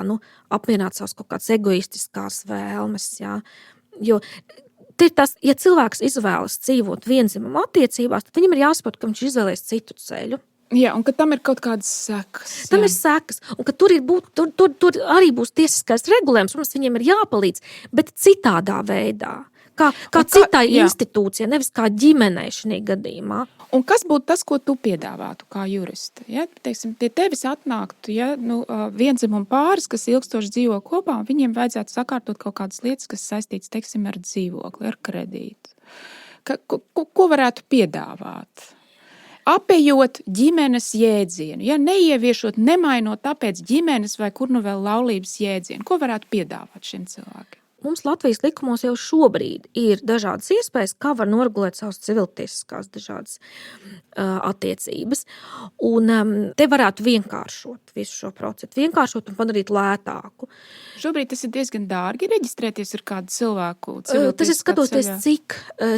apmierināt savas kaut kādas egoistiskās vēlmes. Jā. Jo tas, ja cilvēks izvēlas dzīvot vienzimuma attiecībās, tad viņam ir jāsaprot, ka viņš izvēlēs citu ceļu. Jā, un ka tam ir kaut kādas sekas. Tam ir sekas, un ka tur arī būs tiesiskais regulējums, mums viņiem ir jāpalīdz, bet citādā veidā, kā citai institūcijai, nevis kā ģimenei šajā gadījumā. Un kas būtu tas, ko tu piedāvātu kā juriste? Ja? Teiksim, pie tevis atnāktu vienzimuma pāris, kas ilgstoši dzīvo kopā, un viņiem vajadzētu sakārtot kaut kādas lietas, kas saistītas, teiksim, ar dzīvokli, ar kredītu. Ko varētu piedāvāt? Apējot ģimenes jēdzienu, neieviešot, nemainot tāpēc ģimenes vai kur vēl laulības jēdzienu. Ko varētu piedāvāt šiem cilvēkiem? Mums Latvijas likumos jau šobrīd ir dažādas iespējas, kā var noregulēt savas civiltiesiskās dažādas attiecības. Un te varētu vienkāršot visu šo procesu, vienkāršot un padarīt lētāku. Šobrīd tas ir diezgan dārgi reģistrēties ar kādu cilvēku civiltieskā. Tas ir skatoties,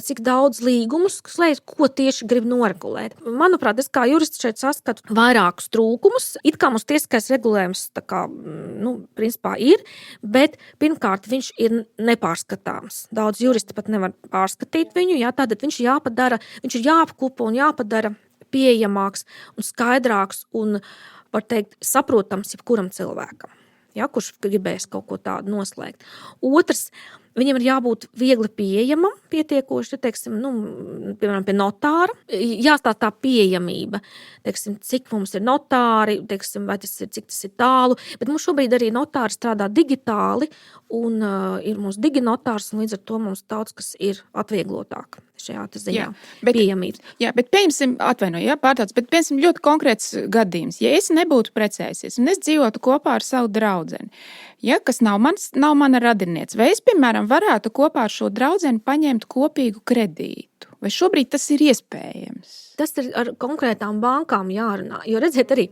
cik daudz līgumus, ko tieši grib noregulēt. Manuprāt, es kā jurists šeit saskatu vairākus trūkumus. It kā mums tiesiskais regulējums principā ir, bet pirmkārt viņš ir nepārskatāms. Daudz juristi pat nevar pārskatīt viņu, tātad viņš ir jāapkopo un jāpadara pieejamāks un skaidrāks un, var teikt, saprotams jebkuram cilvēkam, kurš gribēs kaut ko tādu noslēgt. Otrs, viņam ir jābūt viegli pieejamam, pietiekoši, piemēram, pie notāra. Jāstāsta tā pieejamība, cik mums ir notāri, vai cik tas ir tālu. Bet mums šobrīd arī notāri strādā digitāli, un ir mums diginotārs, un līdz ar to mums daudz kas ir atvieglotāk šajā ziņā pieejamības. Jā, bet pieņemsim ļoti konkrēts gadījums. Ja es nebūtu precējusies, un es dzīvotu kopā ar savu draudzeni, kas nav mana radiniece, vai es, piemēram, varētu kopā ar šo draudzeni paņemt kopīgu kredītu? Vai šobrīd tas ir iespējams? Tas ir ar konkrētām bankām jārunā. Jo redziet arī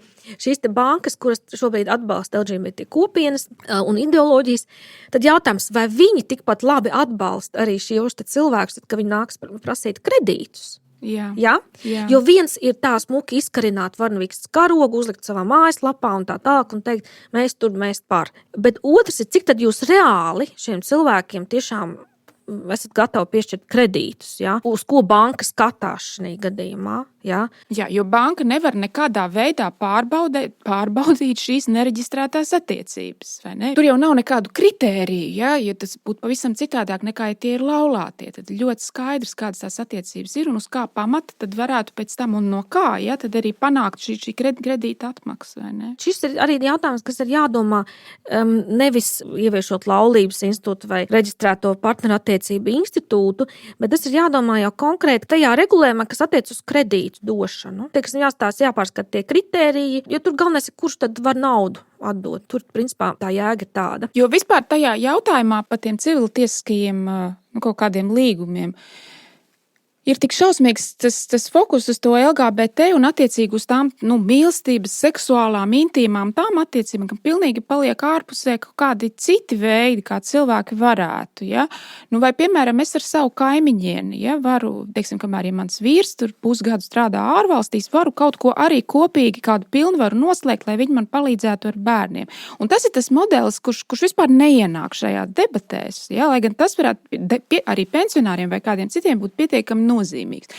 šīs te bankas, kuras šobrīd atbalsta LGBT kopienas un ideoloģijas, tad jautājums, vai viņi tikpat labi atbalsta arī šos te cilvēkus, tad, ka viņi nāks prasīt kredītus? Jā. Jo viens ir tā smuki izkarināt Varnavīgas karogu, uzlikt savā mājaslapā un tā tālāk un teikt, mēs par. Bet otrs ir, cik tad jūs reāli šiem cilvēkiem tiešām esat gatavi piešķirt kredītus, uz ko banka skatās šajā gadījumā. Jā, jo banka nevar nekādā veidā pārbaudīt šīs nereģistrētās attiecības. Vai ne? Tur jau nav nekādu kritēriju, jo tas būtu pavisam citādāk nekā, ja tie ir laulātie. Tad ļoti skaidrs, kādas tās attiecības ir un uz kā pamata tad varētu pēc tam un no kā, tad arī panākt šī kredīta atmaksa. Vai ne? Šis ir arī jautājums, kas ir jādomā nevis ieviešot laulības institūtu vai reģistrēto partnerattiecību institūtu, bet tas ir jādomā jau konkrēti tajā regulējumā, kas attiec uz kredītu došanu. Jāpārskata tie kritēriji, jo tur galvenais ir, kurš tad var naudu atdot. Tur, principā, tā jēga ir tāda. Jo vispār tajā jautājumā par tiem civiltiesiskajiem kaut kādiem līgumiem ir tik šausmīgs tas fokus uz to LGBT un attiecīgi uz tām mīlestības, seksuālām, intīmām, tām attiecībām, ka pilnīgi paliek ārpusē kaut kādi citi veidi, kā cilvēki varētu. Ja? Vai, piemēram, es ar savu kaimiņieni, varu, kamēr mans vīrs tur pusgadu strādā ārvalstīs, varu kaut ko arī kopīgi, kādu pilnvaru noslēgt, lai viņi man palīdzētu ar bērniem. Un tas ir tas modelis, kurš vispār neienāk šajā debatēs, lai gan tas varētu arī pensionāriem vai kādiem citiem būt pietiekami nozīmīgs.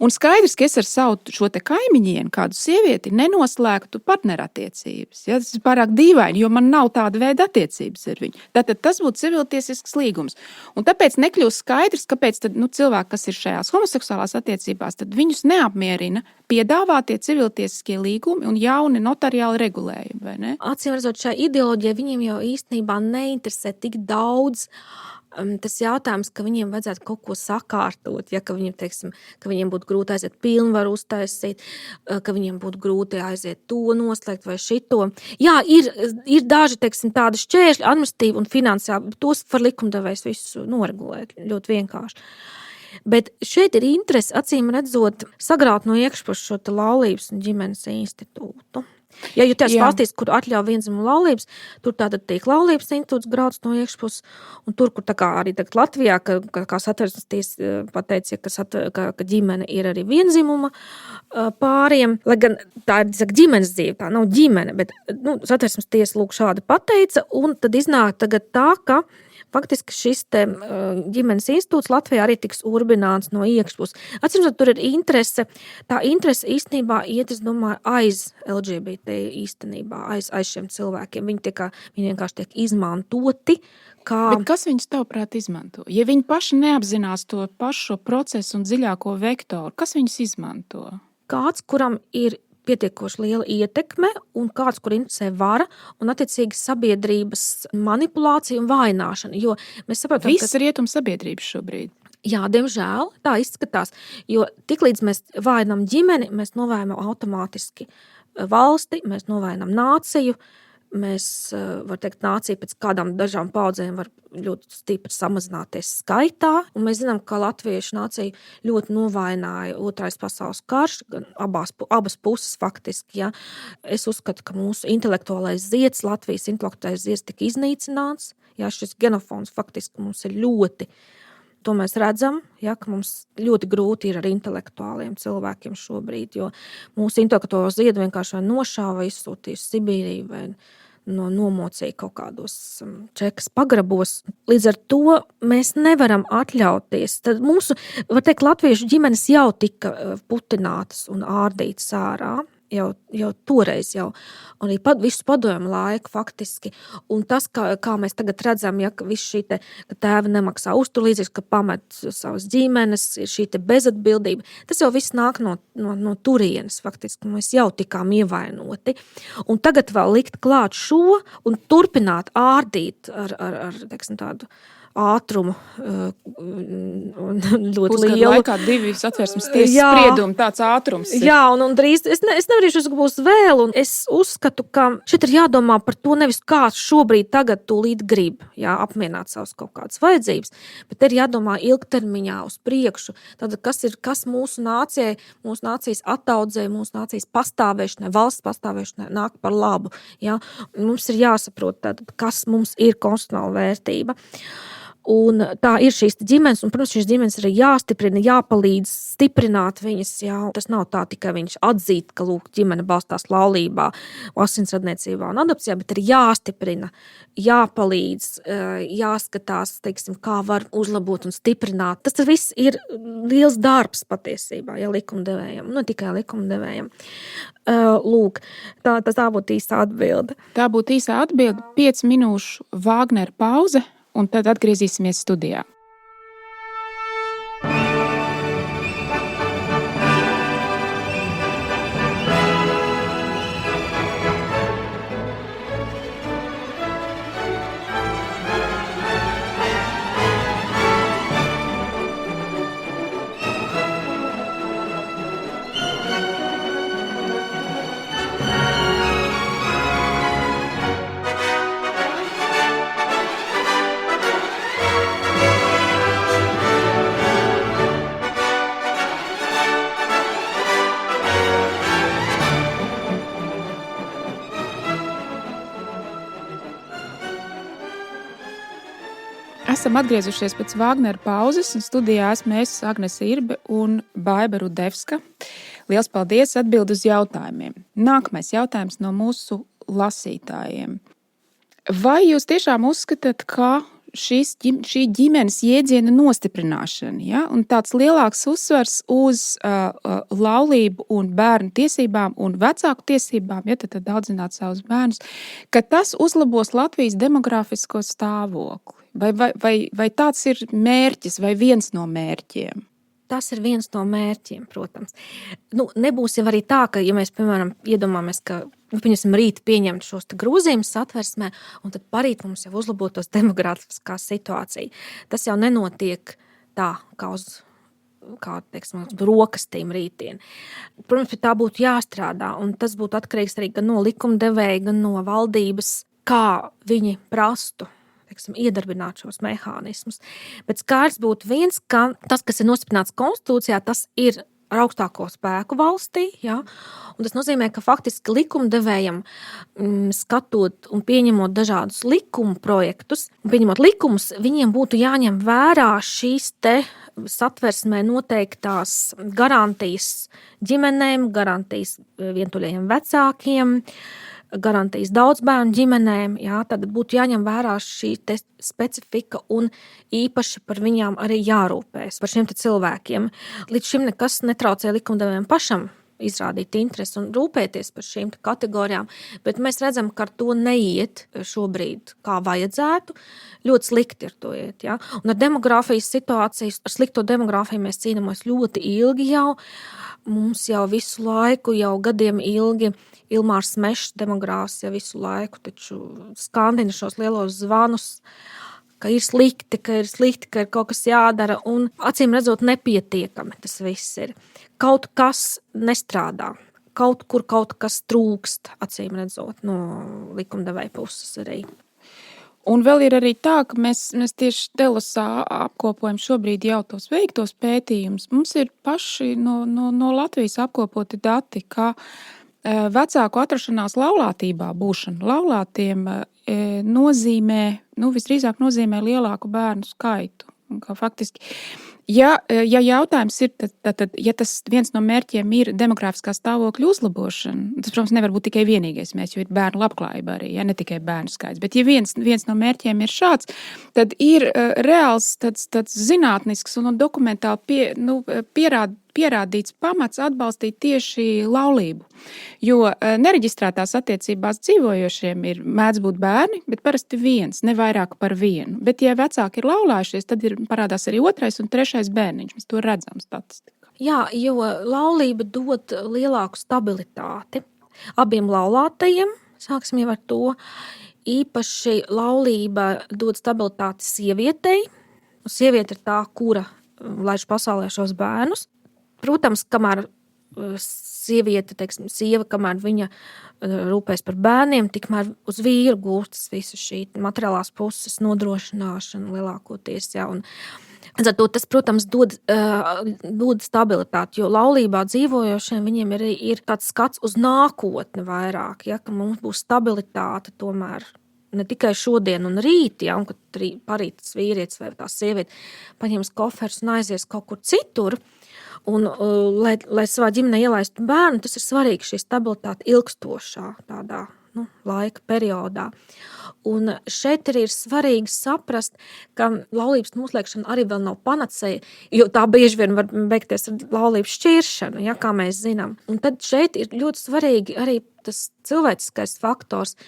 Un skaidrs, ka es ar savu šo te kaimiņienu, kādu sievieti, nenoslēgtu partnerattiecības. Ja? Tas ir pārāk dīvaini, jo man nav tāda veida attiecības ar viņu. Tātad tas būtu civiltiesisks līgums. Un tāpēc nekļūst skaidrs, kāpēc tad, cilvēki, kas ir šajās homoseksuālās attiecībās, tad viņus neapmierina piedāvātie civiltiesiskie līgumi un jauni notariāli regulējumi, vai ne? Acīm redzot, šai ideoloģijai viņiem jau īstenībā neinteresē tik daudz tas jautājums, ka viņiem vajadzētu kaut ko sakārtot, ja, ka viņiem, teiksim, ka viņiem būtu grūti aiziet pilnvaru uztaisīt, ka viņiem būtu grūti aiziet to noslēgt vai šito. Jā, ir daži, teiksim, tādi šķēršļi, administratīvi un finansiāli, bet tos var likumdevējs visu noregulēt ļoti vienkārši. Bet šeit ir interese, acīm redzot, sagraut no iekšpuses šo laulības un ģimenes institūtu. Ja jūs tās valstīs, kur atļauj vienzimumu laulības, tur tātad tiek laulības institūts grauds no iekšpuses, un tur, kur tā kā arī tagad Latvijā, kā Satversmes tiesa pateica, ka ģimene ir arī vienzimuma pāriem, lai gan tā ir ģimenes dzīve, tā nav ģimene, bet Satversmes tiesa lūk šādi pateica, un tad iznāk tagad tā, ka faktiski šis ģimenes institūts Latvijā arī tiks urbināts no iekšpuses. Atcīmredzot, tur ir interese. Tā interese īstenībā iet, es domāju, aiz LGBT īstenībā, aiz šiem cilvēkiem. Viņi vienkārši tiek izmantoti. Bet kas viņus tavuprāt izmanto? Ja viņi paši neapzinās to pašu procesu un dziļāko vektoru, kas viņus izmanto? Kāds, kuram ir pietiekoši liela ietekme un kāds, kur interesē vara un attiecīgi sabiedrības manipulācija un vājināšana. Jo mēs saprotam, Visas rietumu sabiedrības šobrīd. Jā, diemžēl tā izskatās, jo tiklīdz mēs vājinām ģimeni, mēs novājinām automātiski valsti, mēs novājinām nāciju. Mēs, var teikt, nācija pēc kādām dažām paudzēm var ļoti stipri samazināties skaitā. Un mēs zinām, ka latviešu nācija ļoti novājināja Otrais pasaules karš, gan abas puses faktiski. Ja. Es uzskatu, ka mūsu intelektuālais zieds, Latvijas intelektuālais zieds tika iznīcināts. Ja, šis genofons faktiski mums ir ļoti. To mēs redzam, ja, ka mums ļoti grūti ir ar intelektuāliem cilvēkiem šobrīd, jo mūsu intelektuālo ziedu vienkārši vai nošāva, izsūtīja uz Sibīriju vai nomocīja kaut kādos čekas pagrabos. Līdz ar to mēs nevaram atļauties. Tad mūsu, var teikt, latviešu ģimenes jau tika putinātas un ārdītas ārā. Jau toreiz arī visu padomju laiku faktiski. Un tas, kā mēs tagad redzam, ja, ka visi ka tēvi nemaksā uzturlīdzekļus, ka pamet savas ģimenes, ir šī bezatbildība, tas jau viss nāk no turienes faktiski. Mēs jau tikām ievainoti. Un tagad vēl likt klāt šo un turpināt ārdīt ar teiksim, tādu ātrumu ļoti lielu. Pusgadu laikā 2 Satversmes tiesas spriedumi, tāds ātrums. Jā, un drīz, es nevarīšu, ka būs vēl, un es uzskatu, ka šeit ir jādomā par to nevis kāds šobrīd tagad tūlīt grib, apmierināt savas kaut kādas vajadzības, bet ir jādomā ilgtermiņā uz priekšu. Tad, kas mūsu nācijai, mūsu nācijas attaudzē, mūsu nācijas pastāvēšanai, valsts pastāvēšanai nāk par labu. Ja? Mums ir jāsaprot, tad, kas mums ir konstitucionāla vērtība. Un tā ir šīs ģimenes, un, protams, šīs ģimenes arī jāstiprina, jāpalīdz stiprināt viņas. Jā. Tas nav tā tikai viņš atzīt, ka lūk, ģimene balstās laulībā, asinsradniecībā un adopcijā, bet ir jāstiprina, jāpalīdz, jāskatās, teiksim, kā var uzlabot un stiprināt. Tas viss ir liels darbs patiesībā, ja likumdevējam, ne tikai likumdevējam. Lūk, tā būtu īsta atbilde. Tā būtu īsa atbilde, 5 minūšu Vāgnera pauze. Un tad atgriezīsimies studijā. Esam atgriezušies pēc Vāgnera pauzes, un studijā esmu es, Agnese Irbe un Baiba Rudevska. Liels paldies, atbild uz jautājumiem. Nākamais jautājums no mūsu lasītājiem. Vai jūs tiešām uzskatāt, ka šī ģimenes jēdziena nostiprināšana, ja? Un tāds lielāks uzsvars uz laulību un bērnu tiesībām un vecāku tiesībām, ja tad audzināt savus bērnus, ka tas uzlabos Latvijas demografisko stāvokli. Vai tāds ir mērķis vai viens no mērķiem? Tas ir viens no mērķiem, protams. Nebūs jau arī tā, ka, ja mēs, piemēram, iedomājamies, ka rīt pieņemt šos grozījumus Satversmē, un tad parīt mums jau uzlabotos demografiskā situācija. Tas jau nenotiek tā, kā uz brokastīm rītdien. Protams, pie tā būtu jāstrādā, un tas būtu atkarīgs arī gan no likumdevēja, gan no valdības, kā viņi prastu iedarbināt šos mehānismus. Bet skaidrs būtu viens, ka tas, kas ir nostiprināts konstitūcijā, tas ir ar augstāko spēku valstī. Ja? Un tas nozīmē, ka faktiski likumdevējam skatot un pieņemot dažādus likumu projektus, un pieņemot likumus, viņiem būtu jāņem vērā šīs te Satversmē noteiktās garantijas ģimenēm, garantijas vientuļajiem vecākiem, garantijas daudzbērnu ģimenēm, jā, tad būtu jāņem vērā šī specifika un īpaši par viņām arī jārūpēs, par šiem cilvēkiem. Līdz šim nekas netraucē likumdevējiem pašam izrādīt interesi un rūpēties par šīm kategorijām, bet mēs redzam, ka ar to neiet šobrīd kā vajadzētu, ļoti slikti ar to iet. Ja? Un ar demogrāfijas situācijas, ar slikto demogrāfiju mēs cīnāmies ļoti ilgi jau, mums jau visu laiku, jau gadiem ilgi, Ilmārs Mešs demogrāfs jau visu laiku taču skandina šos lielos zvanus, ka ir slikti, ka ir kaut kas jādara, un acīm redzot nepietiekami tas viss ir. Kaut kas nestrādā, kaut kur kaut kas trūkst, acīm redzot, no likumdevēja puses arī. Un vēl ir arī tā, ka mēs tieši Delosā apkopojam šobrīd jau tos veiktos pētījumus. Mums ir paši no Latvijas apkopoti dati, ka vecāku atrašanās laulātībā būšana laulātiem nozīmē, visdrīzāk nozīmē lielāku bērnu skaitu. Un kā faktiski, ja jautājums ir, tad, ja tas viens no mērķiem ir demografiskā stāvokļa uzlabošana, tas, protams, nevar būt tikai vienīgais mērķis, jo ir bērnu labklājība arī, ja ne tikai bērnu skaits. Bet ja viens no mērķiem ir šāds, tad ir reāls tāds zinātnisks un dokumentāli pierādīts pamats atbalstīt tieši laulību. Jo nereģistrētās attiecībās dzīvojošiem mēdz būt bērni, bet parasti viens, ne vairāk par vienu. Bet, ja vecāki ir laulājušies, tad parādās arī otrais un trešais bērniņš. Mēs to redzam statistikā. Jā, jo laulība dod lielāku stabilitāti abiem laulātajiem, sāksim jau ar to. Īpaši laulība dod stabilitāti sievietei. Sieviete ir tā, kura laiž pasaulē šos bērnus. Protams, kamēr sieviete, sieva, kamēr viņa rūpēs par bērniem, tikmēr uz vīru gūstas visu šī materiālās puses nodrošināšana lielākoties. Ja, un tas, protams, dod stabilitāti, jo laulībā dzīvojošiem viņiem ir tāds skats uz nākotni vairāk, ja, ka mums būs stabilitāte tomēr. Ne tikai šodien un rīt, ja, un kad parīt tas vīrietis vai tā sieviete paņems koferus un aizies kaut kur citur, un lai savā ģimenē ielaistu bērnu, tas ir svarīgi šī stabilitāte ilgstošā tādā laika periodā. Un šeit arī ir svarīgi saprast, ka laulības noslēgšana arī vēl nav panacēja, jo tā bieži vien var beigties ar laulības šķiršanu, ja, kā mēs zinām. Un tad šeit ir ļoti svarīgi arī tas cilvēciskais faktors,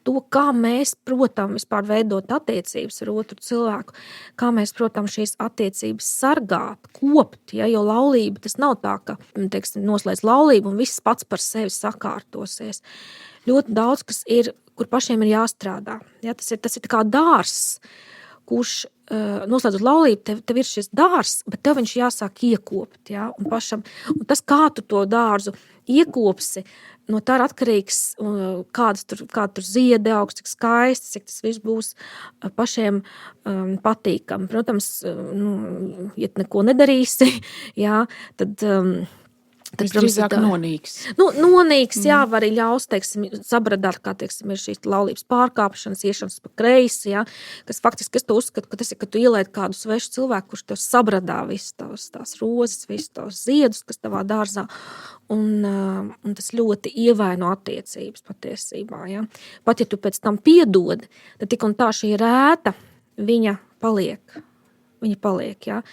to, kā mēs, protams, vispār veidot attiecības ar otru cilvēku, kā mēs, protams, šīs attiecības sargāt, kopt, ja, jo laulība tas nav tā, ka, noslēdz laulību un viss pats par sevi sakārtosies. Ļoti daudz, kas ir, kur pašiem ir jāstrādā. Ja, tas ir kā dārzs, kurš noslēdzot laulību, tev ir šis dārzs, bet tev viņš jāsāk iekopt. Ja, un tas, kā tu to dārzu iekopsi, no tā ir atkarīgs, kāda tur ziedi augs, cik skaisti, cik tas viss būs pašiem patīkami. Protams, ja neko nedarīsi, jā, tad drīzāk nonīks. Nonīks, jā, var arī ļaus, sabradāt, kā, ir šīs laulības pārkāpšanas, iešanas pa kreisi, jā, kas faktiski, es to uzskatu, ka tas ir, ka tu ielaid kādu svešu cilvēku, kurš tev sabradā visu tās rozes, visu tos ziedus, kas tavā dārzā, un tas ļoti ievaino attiecības patiesībā, jā. Pat, ja tu pēc tam piedodi, tad tik un tā šī rēta viņa paliek. Viņa paliek, jā.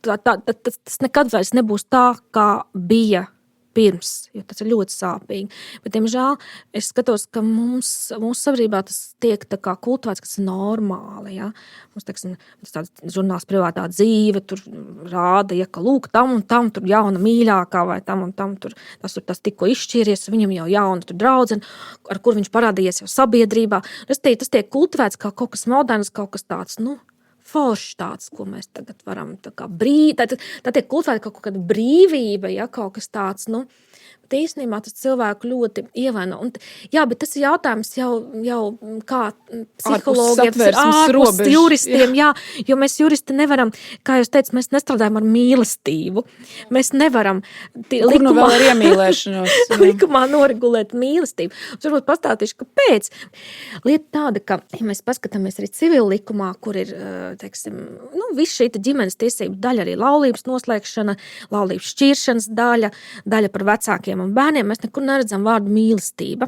Tas nekad vairs nebūs tā, kā bija pirms, jo tas ir ļoti sāpīgi. Bet, diemžēl, es skatos, ka mūsu sabiedrībā tas tiek tā kā kultivēts, kas ir normāli. Ja? Mums, teiksim, tāds žurnāls privātā dzīve, tur rāda, ja, ka lūk, tam un tam tur jauna mīļākā vai tam un tam tur tas tikko izšķīries, viņam jau jauna tur draudzene, ar kur viņš parādījies jau sabiedrībā. Tas tiek kultivēts kā kaut kas moderns, kaut kas tāds, foršs tāds, ko mēs tagad varam tā kā tā tiek kultivēta kaut kāda brīvība, ja, kaut kas tāds, bet īstenībā tas cilvēku ļoti ievaino. Jā, bet tas ir jautājums jau kā psihologiem, ārpus juristiem, jā, jo mēs juristi nevaram, kā jūs teicat, mēs nestrādājam ar mīlestību. Mēs nevaram vēl ar iemīlēšanos. Likumā noregulēt mīlestību. Es varbūt pastāstīšu, kāpēc. Lieta tāda, ka, ja mēs paskatāmies arī civil likumā, kur ir, teiksim, viss šī ģimenes tiesību daļa, arī laulības noslēgšana, laulības šķiršanas daļa par vecākiem un bērniem, mēs nekur neredzam vārdu mīlestība.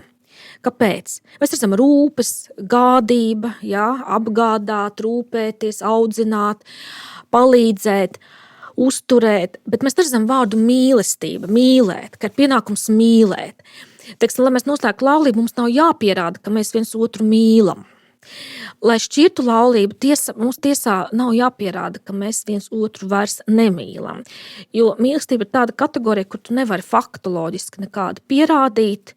Kāpēc? Mēs redzam rūpes, gādība, jā, apgādāt, rūpēties, audzināt, palīdzēt, uzturēt, bet mēs redzam vārdu mīlestība, mīlēt, ka ir pienākums mīlēt. Teiksim, lai mēs noslēgtu laulību, mums nav jāpierāda, ka mēs viens otru mīlam. Lai šķirtu laulību, mums tiesā nav jāpierāda, ka mēs viens otru vairs nemīlam. Jo mīlestība ir tāda kategorija, kur tu nevari faktoloģiski nekādu pierādīt,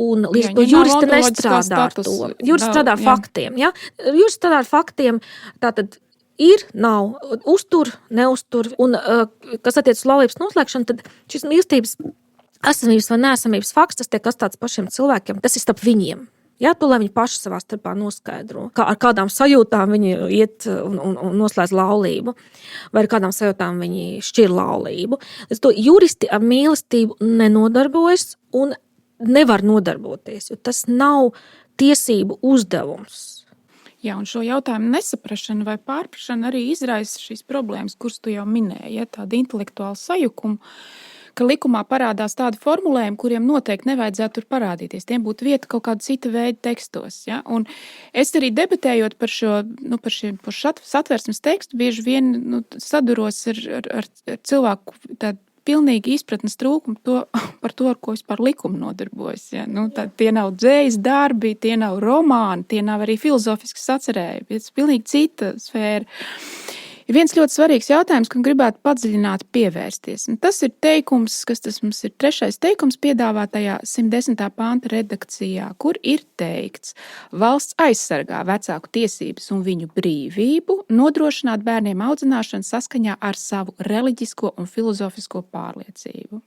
un līdz to juristi nestrādā ar to. Juristi strādā ar faktiem. Ja? Juristi strādā ar faktiem, tātad ir, nav, uztur, neuztur, un kas attiec uz laulības noslēgšanu, tad šis mīlestības esamības vai neesamības fakts, tas tiek atstāts pašiem cilvēkiem, tas ir starp viņiem. Jā, to, lai viņi paši savā starpā noskaidro, ar kādām sajūtām viņi iet un noslēdz laulību, vai ar kādām sajūtām viņi šķir laulību. Līdz to juristi ar mīlestību nenodarbojas un nevar nodarboties, jo tas nav tiesību uzdevums. Jā, un šo jautājumu nesaprašana vai pārprašana arī izraisa šīs problēmas, kuras tu jau minēji, ja, tādu intelektuālu sajukumu, ka likumā parādās tādi formulējumi, kuriem noteikti nevajadzētu tur parādīties. Tiem būtu vieta kaut kāda cita veida tekstos. Ja? Un es arī debatējot par šo satversmes tekstu, bieži vien saduros ar cilvēku tādu pilnīgi izpratnes trūkumu par to, ar ko vispār likuma nodarbojas. Ja? Tie nav dzējas darbi, tie nav romāni, tie nav arī filozofiski sacerējumi. Tas ir pilnīgi cita sfēra. Ir viens ļoti svarīgs jautājums, kam gribētu padziļināt pievērsties. Un tas ir teikums, kas tas mums ir 3. teikums piedāvātajā 110. panta redakcijā, kur ir teikts: valsts aizsargā vecāku tiesības un viņu brīvību nodrošināt bērniem audzināšanu saskaņā ar savu reliģisko un filozofisko pārliecību.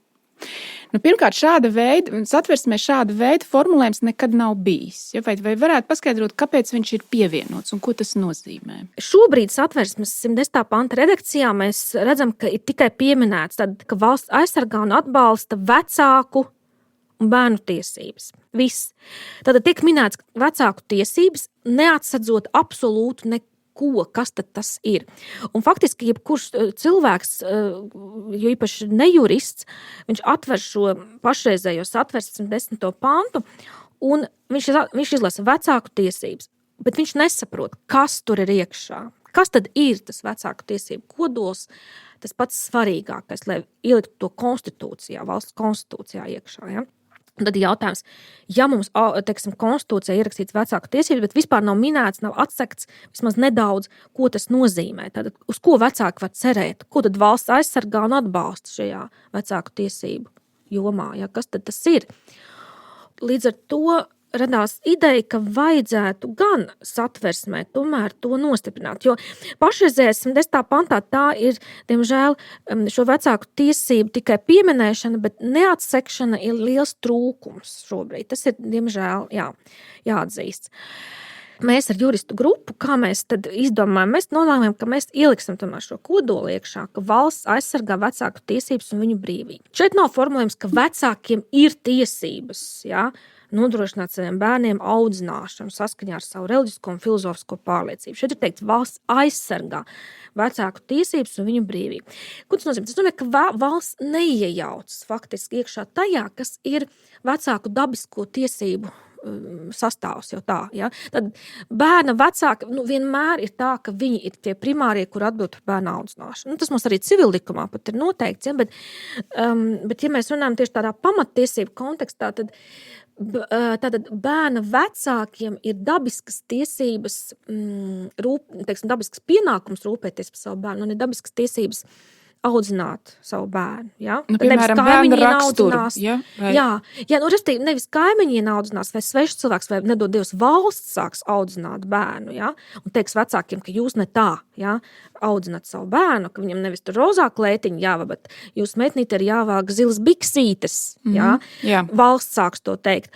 Pirmkārt, satversmē šāda veida formulējums nekad nav bijis. Ja? Vai varētu paskaidrot, kāpēc viņš ir pievienots un ko tas nozīmē? Šobrīd satversmes 110. panta redakcijā mēs redzam, ka ir tikai pieminēts, ka valsts aizsargā un atbalsta vecāku un bērnu tiesības. Viss. Tad tiek minēts vecāku tiesības, neatsadzot absolūtu neko. Kas tad tas ir? Un faktiski, jebkurš cilvēks, jo īpaši nejurists, viņš atver šo pašreizējo satversmes 10. pantu, un viņš izlasa vecāku tiesības, bet viņš nesaprot, kas tur ir iekšā. Kas tad ir tas vecāku tiesību kodols, tas pats svarīgākais, lai ieliktu to konstitūcijā, valsts konstitūcijā iekšā, ja? Tad ir jautājums, ja mums, teiksim, konstitūcijā ierakstīts vecāku tiesības, bet vispār nav minēts, nav atsekts vismaz nedaudz, ko tas nozīmē. Tad uz ko vecāki var cerēt? Ko tad valsts aizsargā un atbalsta šajā vecāku tiesību jomā? Ja? Kas tad tas ir? Līdz ar to radās ideja, ka vajadzētu gan satversmē tomēr to nostiprināt, jo pašreizējā 110. pantā tā ir, diemžēl, šo vecāku tiesību tikai pieminēšana, bet neatsekšana ir liels trūkums šobrīd. Tas ir, diemžēl, jāatzīst. Mēs ar juristu grupu, kā mēs tad izdomājam, mēs nolēmām, ka mēs ieliksim tomēr šo kodolu iekšā, ka valsts aizsargā vecāku tiesības un viņu brīvību. Šeit nav formulējums, ka vecākiem ir tiesības, nodrošināt saviem bērniem audzināšanu saskaņā ar savu reliģisko un filozofisko pārliecību. Šeit ir teikts, valsts aizsargā vecāku tiesības un viņu brīvību. Ko tas nozīmē? Tas nozīmē, ka valsts neiejaucas faktiski iekšā tajā, kas ir vecāku dabisko tiesību sastāvs jau tā. Ja? Tad bērna vecāki vienmēr ir tā, ka viņi ir tie primārie, kur atbild par bērnu audzināšanu. Tas mums arī civillikumā pat ir noteikts, ja? Bet ja mēs runājam tieši tādā pamattiesību kontekstā, tad tātad bērna vecākiem ir dabiskas tiesības, dabiskas pienākums rūpēties par savu bērnu, un ir dabiskas tiesības audzināt savu bērnu. Ja? Piemēram, bērnu raksturu. Restīvi, nevis kaimiņi audzinās, vai svešs cilvēks, vai nedod Dievs valsts sāks audzināt bērnu, ja? Un teiks vecākiem, ka jūs ne tā, ja? Audzināt savu bērnu, ka viņam nevis tur rozā klētiņa jāva, bet jūs metnīt ir jāvāk zilas biksītes, ja? Valsts sāks to teikt.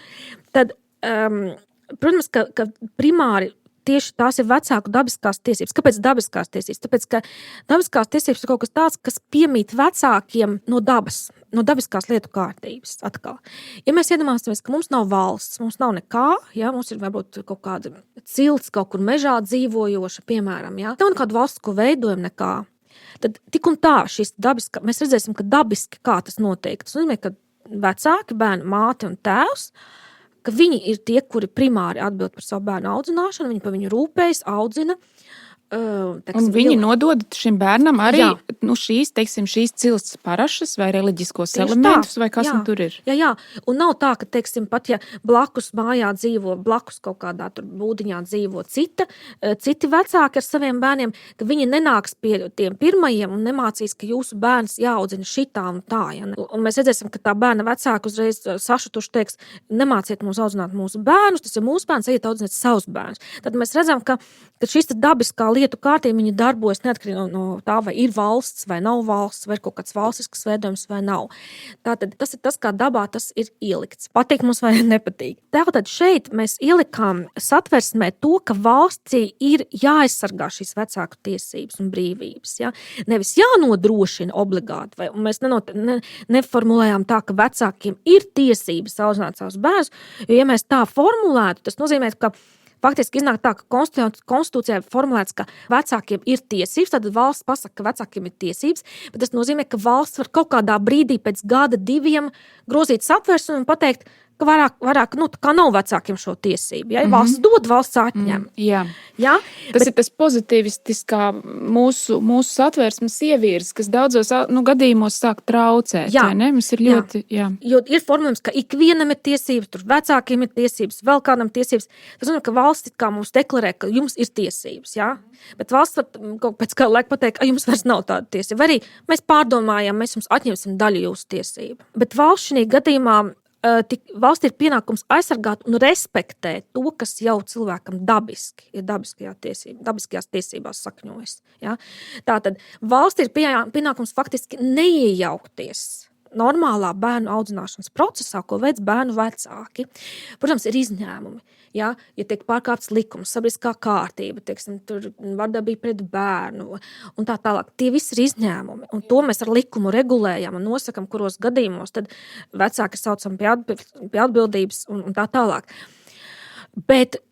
Tad, protams, ka primāri tieši tās ir vecāku dabiskās tiesības. Kāpēc dabiskās tiesības? Tāpēc, ka dabiskās tiesības ir kaut kas tāds, kas piemīt vecākiem no dabas, no dabiskās lietu kārtības atkal. Ja mēs iedomāsimies, ka mums nav valsts, mums nav nekā, ja, mums ir varbūt kaut kāda cilts, kaut kur mežā dzīvojoša, piemēram, ja, nav nekāda valsts, ko veidojam nekā, tad tik un tā šīs dabiskā, mēs redzēsim, ka dabiski kā tas notiek. Tas nozīmē, ka vecāki, bērni, māte un tēvs, ka viņi ir tie, kuri primāri atbild par savu bērnu audzināšanu, viņi par viņu rūpējas, audzina. Un viņi nodod šim bērnam arī šīs cilts parašas vai reliģiskos elementus, vai kas tur ir. Jā, un nav tā, ka, pat ja blakus mājā dzīvo, blakus kaut kādā tur būdiņā dzīvo citi vecāki ar saviem bērniem, ka viņi nenāks pie tiem pirmajiem un nemācīs, ka jūsu bērns jāaudzina šitā un tā. Ja? Un mēs redzēsim, ka tā bērna vecāka uzreiz sašutuši teiks, nemāciet mums audzināt mūsu bērnus, tas ir mūsu bērns, ejiet audzināt savus bērnus. Tad mēs redzam, ka šis dabiskā lietu kārtība viņi darbojas neatkarīgi no tā, vai ir valsts, vai nav valsts, vai ir kaut kāds valstisks veidojums, vai nav. Tātad tas ir tas, kā dabā tas ir ielikts. Patīk mums vai nepatīk. Tātad šeit mēs ielikām satversmē to, ka valstī ir jāaizsargā šīs vecāku tiesības un brīvības. Ja? Nevis jānodrošina obligāti, vai mēs neformulējām tā, ka vecākiem ir tiesības audzināt savus bērnus, jo ja mēs tā formulētu, tas nozīmē, ka faktiski iznāk tā, ka konstitūcijā ir formulēts, ka vecākiem ir tiesības, tad valsts pasaka, ka vecākiem ir tiesības, bet tas nozīmē, ka valsts var kaut kādā brīdī pēc gada, 2 grozīt satversmi un pateikt, ka vairāk kā nav vecākiem šo tiesību. Ja? Valsts dod, valsts atņem. Jā? Tas ir tas pozitivistiskā mūsu satversmes ievīrs, kas daudzos gadījumos sāk traucēt. Ne? Mums ir ļoti, Jo ir formulējums, ka ikvienam ir tiesības, tur vecākiem ir tiesības, vēl kādam tiesības. Tas nozīmē, ka valsts kā mums deklarē, ka jums ir tiesības. Ja? Bet valsts var pēc kāda laika pateikt, ka jums vairs nav tāda tiesība. Vai arī mēs pārdomājam, mēs jums atņemsim daļu jūsu tiesību. Bet valsts šī gadījumā valsts ir pienākums aizsargāt un respektēt to, kas jau cilvēkam dabiski ir dabiskajās tiesībās sakņojas. Ja? Tātad valsts ir pienākums faktiski neiejaukties normālā bērnu audzināšanas procesā, ko veids bērnu vecāki. Protams, ir izņēmumi. Ja tiek pārkāpts likums, sabiedriskā kārtība, tur vardarbība pret bērnu un tā tālāk. Tie visi ir izņēmumi. Un to mēs ar likumu regulējam un nosakam, kuros gadījumos tad vecāki saucam pie atbildības un tā tālāk. Bet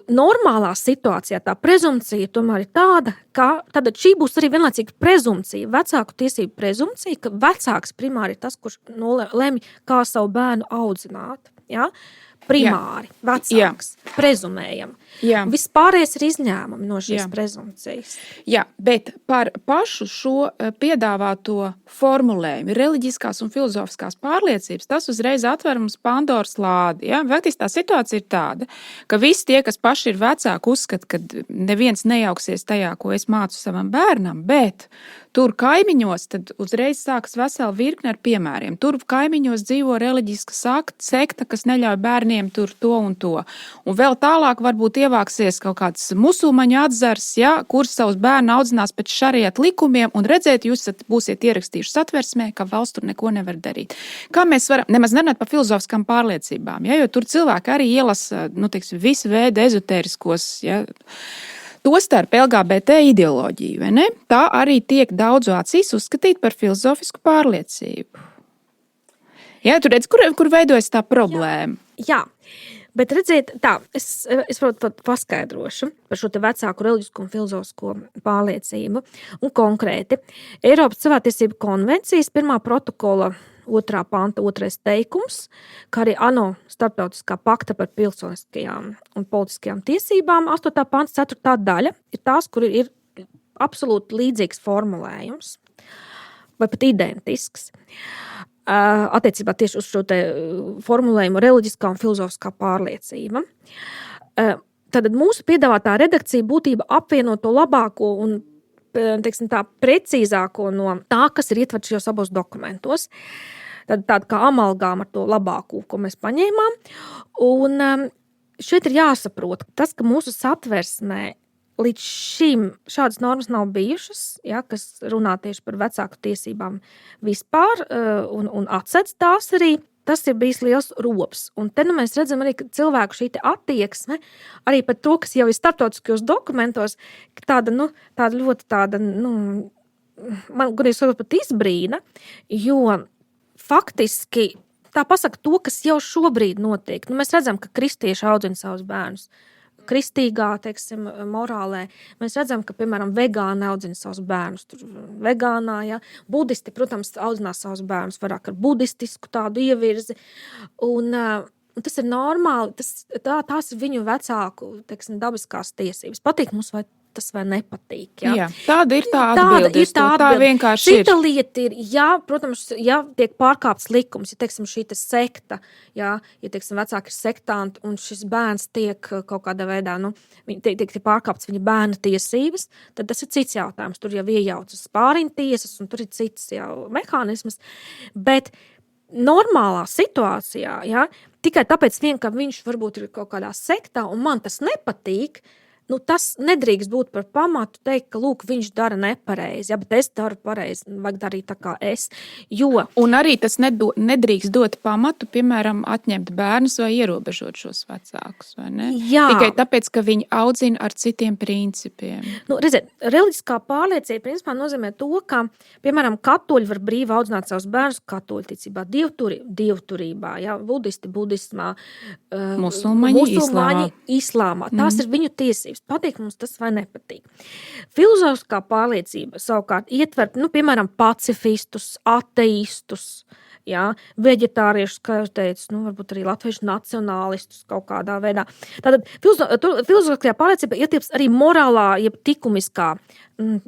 normālā situācijā tā prezumcija tomēr ir tāda, ka tad šī būs arī vienlaicīga prezumcija, vecāku tiesību prezumcija, ka vecāks primāri ir tas, kurš lemj, kā savu bērnu audzināt. Ja? Primāri, vecāks, prezumējam. Vispārējais ir izņēmumi no šīs prezumcijas. Jā, bet par pašu šo piedāvāto formulējumu, reliģiskās un filozofiskās pārliecības, tas uzreiz atver mums Pandoras lādi. Ja? Faktiski tā situācija ir tāda, ka visi tie, kas paši ir vecāki, uzskata, ka neviens nejauksies tajā, ko es mācu savam bērnam, bet tur kaimiņos tad uzreiz sākas vesela virkne ar piemēriem. Tur kaimiņos dzīvo reliģiska sekta, kas neļauj bērniem tur to un to. Un vēl tālāk varbūt ievāksies kaut kāds musulmaņu atzars, ja, kurš savus bērnu audzinās pēc šariata likumiem, un redzēt, jūs būsiet ierakstījuši satversmē, ka valsts tur neko nevar darīt. Kā mēs varam, nemaz nerunāt par filozofiskām pārliecībām, ja, jo tur cilvēki arī ielasa, visu veidu ezotēriskos, ja, tostarp LGBT ideoloģiju, vai ne? Tā arī tiek daudzu acīs uzskatīt par filozofisku pārliecību. Jā, tu redz, kur veidojas tā problēma? Jā, bet redziet, tā, es paskaidrošu par šo te vecāku reliģisko un filozofisko pārliecību. Un konkrēti, Eiropas cilvēktiesību konvencijas 1. protokola 2. panta 2. teikums, kā arī ANO starptautiskā pakta par pilsoniskajām un politiskajām tiesībām 8. panta 4. daļa ir tās, kur ir absolūti līdzīgs formulējums vai pat identisks attiecībā tieši uz šo te formulējumu reliģiskā un filozofiskā pārliecība. Tad mūsu piedāvātā redakcija būtībā apvieno to labāko un teiksim, tā precīzāko no tā, kas ir ietverts šajos abos dokumentos. Tad tāda kā amalgām ar to labāko, ko mēs paņēmām. Un šeit ir jāsaprot, tas, ka mūsu satversmē līdz šim šādas normas nav bijušas, ja, kas runā tieši par vecāku tiesībām vispār un atsedz tās arī. Tas ir bijis liels rops. Un te mēs redzam arī, ka cilvēku šī attieksme, arī par to, kas jau ir starptautiskajos dokumentos, tāda ļoti tāda, man godīgi sakot, pat izbrīna, jo faktiski tā pasaka to, kas jau šobrīd notiek. Mēs redzam, ka kristieši audzina savus bērnus. Kristīgā, teiksim, morālē. Mēs redzam, ka, piemēram, vegāni audzina savus bērnus. Tur vegānā, ja. Budisti, protams, audzinās savus bērnus vairāk ar budistisku tādu ievirzi. Un tas ir normāli, tās ir viņu vecāku, teiksim, dabiskās tiesības. Patīk mums vai tas vai nepatīk. Ja? Jā, tāda ir tā atbilde. Tā vienkārši ir. Cita lieta ir, ja, protams, ja tiek pārkāpts likums, ja, teiksim, šī sekta, ja teiksim, vecāki ir sektanti un šis bērns tiek kaut kādā veidā, tiek pārkāpts viņa bērna tiesības, tad tas ir cits jautājums. Tur jau iejaucas pāriņu tiesas un tur ir cits jau mehānisms. Bet normālā situācijā, ja, tikai tāpēc ka viņš varbūt ir kaut kādā sektā un man tas nepatīk, tas nedrīkst būt par pamatu teikt, ka, lūk, viņš dara nepareizi, ja, bet es daru pareizi, vajag darīt tā kā es. Un arī tas nedrīkst dot pamatu, piemēram, atņemt bērnus vai ierobežot šos vecākus, vai ne? Jā. Tikai tāpēc, ka viņi audzina ar citiem principiem. Redziet, reliģiskā pārliecība principā nozīmē to, ka, piemēram, katoļi var brīvi audzināt savus bērnus katoļticībā, dievturībā, ja, budisti budismā, musulmaņi islāmā. Tās ir viņu tiesības. Patīk mums tas vai nepatīk. Filozofiskā pārliecība savukārt ietver, piemēram, pacifistus, ateistus, ja, veģetāriešus, kā jūs teicu, varbūt arī latviešu nacionālistus kaut kādā veidā. Tātad filozofiskajā pārliecība ietilpst arī morālā, jeb likumiskā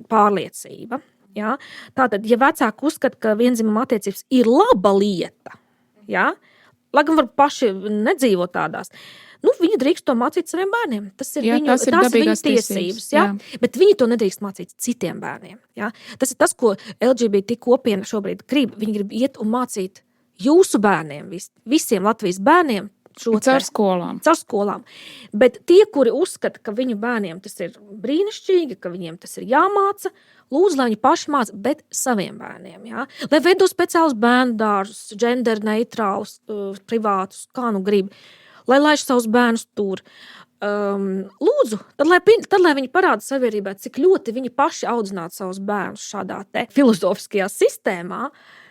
pārliecība. Ja. Tātad, ja vecāki uzskata, ka viendzimuma attiecības ir laba lieta, ja, lai gan var paši nedzīvo tādās, viņi drīkst to mācīt saviem bērniem. Tas ir viņu tiesības. Ja? Bet viņi to nedrīkst mācīt citiem bērniem. Ja? Tas ir tas, ko LGBT kopiena šobrīd grib. Viņi grib iet un mācīt jūsu bērniem, visiem Latvijas bērniem. Caur skolām. Bet tie, kuri uzskata, ka viņu bērniem tas ir brīnišķīgi, ka viņiem tas ir jāmāca, lūdzu, lai viņi paši māca, bet saviem bērniem. Ja? Lai veido speciālus bērnu dārzus, gender neitrālus, privātus, kā grib. Lai laiž savus bērnus tur. Lūdzu, tad lai viņi parāda sabiedrībā, cik ļoti viņi paši audzinātu savus bērnus šādā te filozofiskajā sistēmā.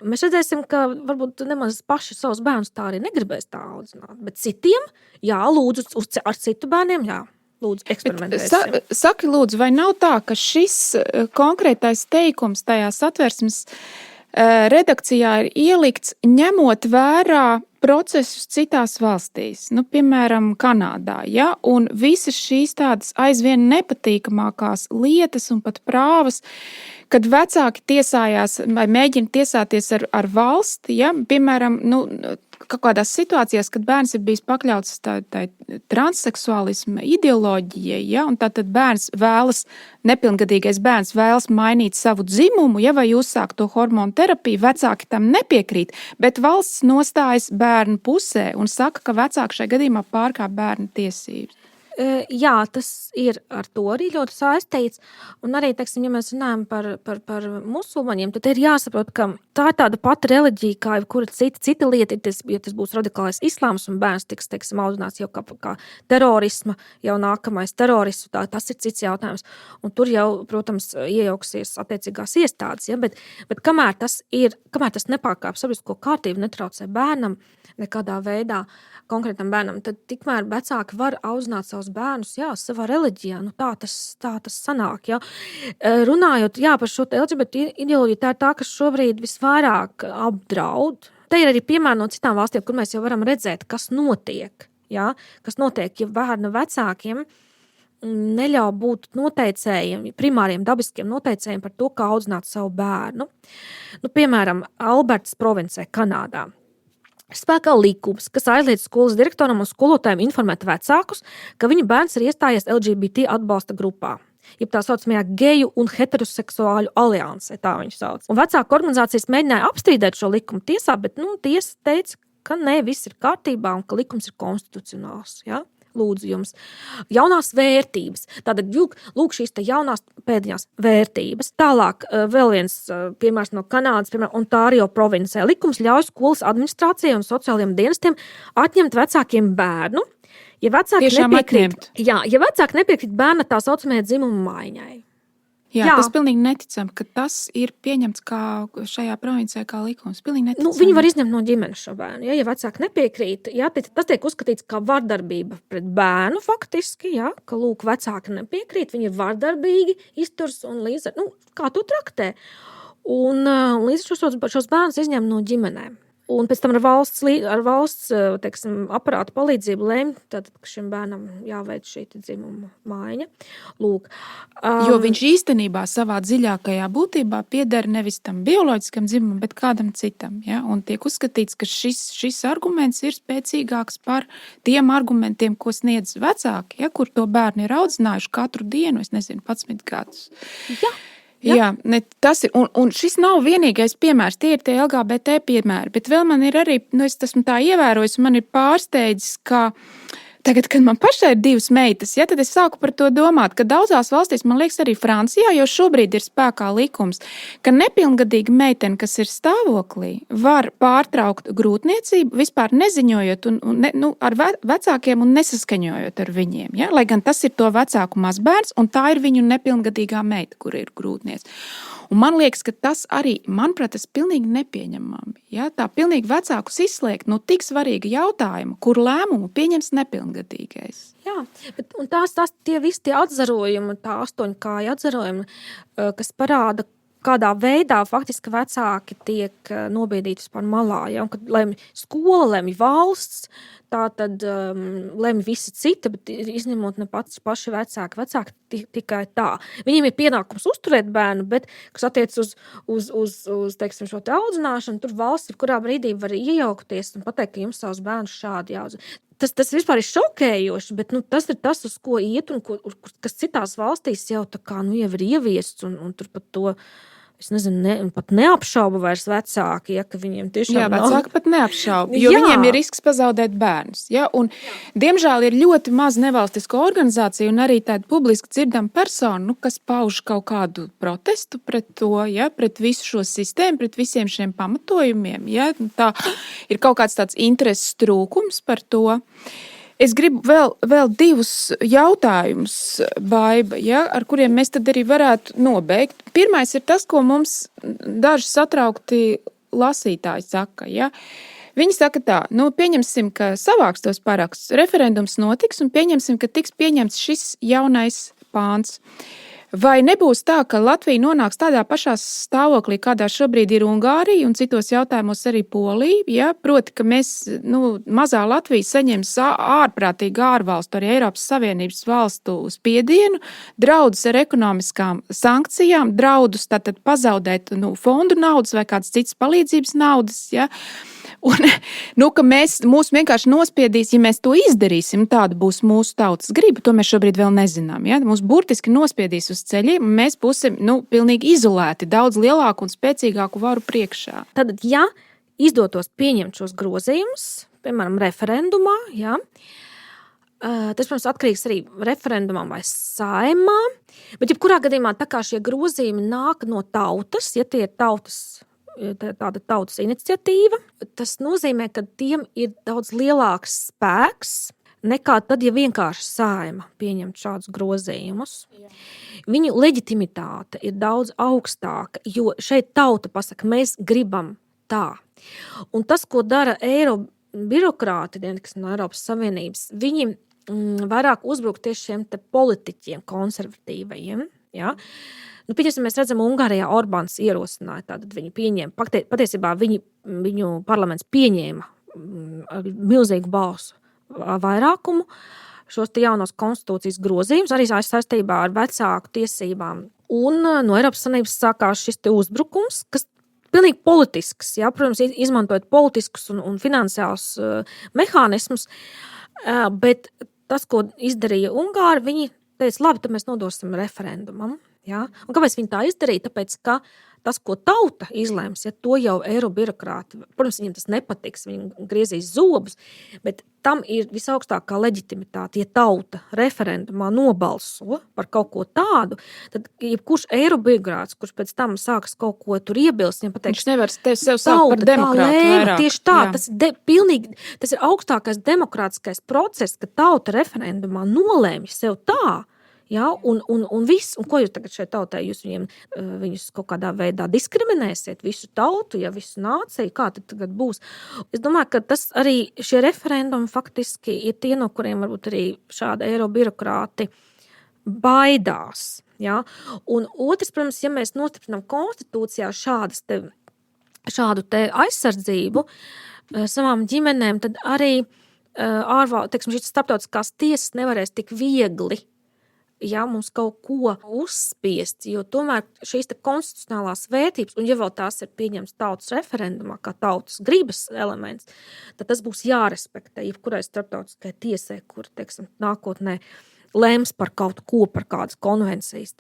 Mēs redzēsim, ka varbūt nemaz paši savus bērnus tā arī negribēs tā audzināt. Bet citiem, jā, lūdzu, ar citu bērniem, jā. Lūdzu, eksperimentēsim. Saki, lūdzu, vai nav tā, ka šis konkrētais teikums tajā satversmes redakcijā ir ielikts ņemot vērā procesus citās valstīs, piemēram, Kanādā, ja? Un visas šīs tādas aizvien nepatīkamākās lietas un pat prāvas, kad vecāki tiesājās vai mēģina tiesāties ar valsti, ja? Piemēram, kaut kādās situācijās, kad bērns ir bijis pakļauts tā transseksuālisma ideoloģijai, ja? Un tātad nepilngadīgais bērns vēlas mainīt savu dzimumu, ja? Vai uzsākt to hormonu terapiju, vecāki tam nepiekrīt, bet valsts nostājas bērnu pusē un saka, ka vecāki šajā gadījumā pārkāp bērnu tiesības. Jā, tas ir ar to arī ļoti saistīts. Un arī, teiksim, ja mēs runājam par musulmaņiem, tad ir jāsaprot, ka tā ir tāda pati reliģija, kā jebkura cita lieta, ja tas būs radikālais islāms un bērns tiks, teiksim, audzināts jau kā terorisma, jau nākamais terorists, tas ir cits jautājums. Un tur jau, protams, iejauksies attiecīgās iestādes, ja? Bet kamēr tas nepārkāp sabiedrisko kārtību, netraucē bērnam nekādā veidā, konkrētam bērnam, tad tikmēr vecāki var audzināt savus bērnus, jā, savā reliģijā. Tā tas sanāk, jā. Runājot, jā, par šo LGBT ideoloģiju, tā ir tā, kas šobrīd visvairāk apdraud Te ir arī piemēri no citām valstīm, kur mēs jau varam redzēt, kas notiek. Ja? Kas notiek, ja bērnu vecākiem neļauj būt noteicējiem, primāriem dabiskiem noteicējiem par to, kā audzināt savu bērnu. Nu, piemēram, Albertas provincē, Kanādā. Spēkā likums, kas aizliedz skolas direktoram un skolotājiem informēt vecākus, ka viņa bērns ir iestājies LGBT atbalsta grupā. Jeb tā saucamajā geju un heteroseksuāļu aliansē, tā viņu sauc. Un vecāku organizācijas mēģināja apstrīdēt šo likumu tiesā, bet tiesa teica, ka ne, viss ir kārtībā un ka likums ir konstitucionāls. Ja? Lūdzu jums. Jaunās vērtības. Tātad, lūk šīs te jaunās pēdiņās vērtības. Tālāk vēl viens piemērs no Kanādas, piemēram, Ontārio provincē. Likums ļauj skolas administrācijai un sociālajiem dienestiem atņemt vecākiem bērnu, ja vecāki nepiekrīt bērna tā saucamajai dzimuma maiņai. Jā, tas pilnīgi neticam, ka tas ir pieņemts kā šajā provincē kā likums. Pilnīgi neticam. Viņi var izņemt no ģimenes šo bērnu. Ja vecāki nepiekrīt, tas tiek uzskatīts kā vardarbība pret bērnu faktiski, ka lūk, vecāki nepiekrīt, viņi ir vardarbīgi, izturs un līdz ar, kā to traktē. Un līdz šos bērnus izņem no ģimenēm. Un pēc tam ar valsts teiksim, aparātu palīdzību lēma, ka šim bērnam jāveic šī dzimuma maiņa. Lūk. Jo viņš īstenībā savā dziļākajā būtībā pieder nevis tam bioloģiskam dzimumam, bet kādam citam. Ja? Un tiek uzskatīts, ka šis arguments ir spēcīgāks par tiem argumentiem, ko sniedz vecāki, ja? Kur to bērni ir audzinājuši katru dienu, 11 gadus. Jā, tas ir, un šis nav vienīgais piemērs, tie ir tie LGBT piemēri, bet vēl man ir arī, es esmu tā ievērojis, man ir pārsteidzis, ka tagad, kad man pašai ir 2 meitas, tad es sāku par to domāt, ka daudzās valstīs, man liekas arī Francijā, jau šobrīd ir spēkā likums, ka nepilngadīga meitene, kas ir stāvoklī, var pārtraukt grūtniecību, vispār neziņojot ar vecākiem un nesaskaņojot ar viņiem. Ja? Lai gan tas ir to vecāku mazbērns, un tā ir viņu nepilngadīgā meita, kur ir grūtniec. Un man liekas, ka tas arī, manuprāt, tas pilnīgi nepieņemami. Ja? Tā pilnīgi vecākus izslēgt no tik svarīga jautājuma, kur lēmumu pieņems nepilngadīgais. Jā, un tās tie visi tie atzarojumi, tā 8-kāja atzarojumi, kas parāda, kādā veidā faktiski vecāki tiek nobiedīti vispār malā. Ja? Un, kad lemj skola, lemj valsts, tā tad lemj visi citi, bet izņemot ne paši vecāki. Vecāki tikai tā. Viņiem ir pienākums uzturēt bērnu, bet, kas attiec uz teiksim, šo te audzināšanu, tur valsts kurā brīdī var iejaukties un pateikt, ka jums savus bērnus šādi jāaudzina. Tas vispār ir šokējoši, bet tas ir tas, uz ko iet un kas citās valstīs jau tā kā jau ir ieviests un tur pat to, es nezinu, pat neapšauba vairs vecāki, ja, ka viņiem tiešām vecāki pat neapšauba, jo viņiem ir risks pazaudēt bērnus. Ja, un, diemžēl, ir ļoti maz nevalstisko organizāciju un arī tāda publiski dzirdama persona, kas pauž kaut kādu protestu pret to, ja, pret visu šo sistēmu, pret visiem šiem pamatojumiem. Ja, tā ir kaut kāds tāds intereses trūkums par to. Es gribu vēl 2 jautājumus, Baiba, ja, ar kuriem mēs tad arī varētu nobeigt. Pirmais ir tas, ko mums daži satraukti lasītāji saka. Ja. Viņi saka tā, pieņemsim, ka savāks tos parakstus, referendums notiks un pieņemsim, ka tiks pieņemts šis jaunais pāns. Vai nebūs tā, ka Latvija nonāks tādā pašā stāvoklī, kādā šobrīd ir Ungārija un citos jautājumos arī Polija? Ja? Proti, ka mēs, mazā Latvija saņems ārprātīgi ārvalstu, arī Eiropas Savienības valstu spiedienu, draudus ar ekonomiskām sankcijām, draudus tātad pazaudēt fondu naudas vai kādas citas palīdzības naudas, ja? Un, ka mūs vienkārši nospiedīs, ja mēs to izdarīsim, tāda būs mūsu tautas griba, to mēs šobrīd vēl nezinām. Ja? Mūs burtiski nospiedīs uz ceļiem, un mēs būsim pilnīgi izolēti, daudz lielāku un spēcīgāku varu priekšā. Tad, ja izdotos pieņemt šos grozījumus, piemēram, referendumā, ja, tas, protams, atkarīgs arī referendumam vai saimā, bet jebkurā gadījumā tā kā šie grozījumi nāk no tautas, ja tie ir tāda tautas iniciatīva, tas nozīmē, ka tiem ir daudz lielāks spēks nekā tad, ja vienkārši saima pieņemt šādus grozījumus. Jā. Viņu leģitimitāte ir daudz augstāka, jo šeit tauta pasaka, mēs gribam tā. Un tas, ko dara birokrāti, kas no Eiropas Savienības, viņi vairāk uzbruk tieši šiem te politiķiem, konservatīvajiem. Ja? Nu, pieņemsim, mēs redzam, Ungārijā Orbāns ierosināja, tātad viņi pieņēma, patiesībā viņu parlaments pieņēma ar milzīgu balsu vairākumu šos te jaunos konstitūcijas grozījumus, arī saistībā ar vecāku tiesībām. Un no Eiropas Savienības sākās šis te uzbrukums, kas pilnīgi politisks, ja, protams, izmantojot politiskus un finansiālus mehānismus, bet tas, ko izdarīja Ungāri, viņi teica, labi, tad mēs nodosim referendumam. Ja? Un kāpēc viņi tā izdarīja? Tāpēc, ka tas, ko tauta izlēms, ja to jau eirobirokrāti, protams, viņiem tas nepatiks, viņi griezīs zobus, bet tam ir visaugstākā leģitimitāte. Ja tauta referendumā nobalso par kaut ko tādu, tad jebkurš eirobirokrāts, kurš pēc tam sāks kaut ko tur iebilst, viņam pateiks, viņš nevar sev saukt par demokrātu vairāk. Tieši tā, tas ir augstākais demokrātiskais process, ka tauta referendumā nolēmj sev tā. Ja, un viss, un ko jūs tagad šeit tautai, jūs viņus kaut kādā veidā diskriminēsiet, visu tautu, ja visu nāciju, kā tad tagad būs? Es domāju, ka tas arī šie referendumi faktiski ir tie, no kuriem varbūt arī šādi eirobirokrāti baidās. Ja? Un otrs, protams, ja mēs nostiprinām konstitūcijā šādu te aizsardzību savām ģimenēm, tad arī šīs starptautiskās tiesas nevarēs tik viegli mums kaut ko uzspiest, jo tomēr šīs konstitucionālās vērtības, un ja vēl tās ir pieņemts tautas referendumā, kā tautas gribas elements, tad tas būs jārespektē jebkurai starptautiskai tiesai, kur, nākotnē lems par kaut ko, par kādas konvencijas,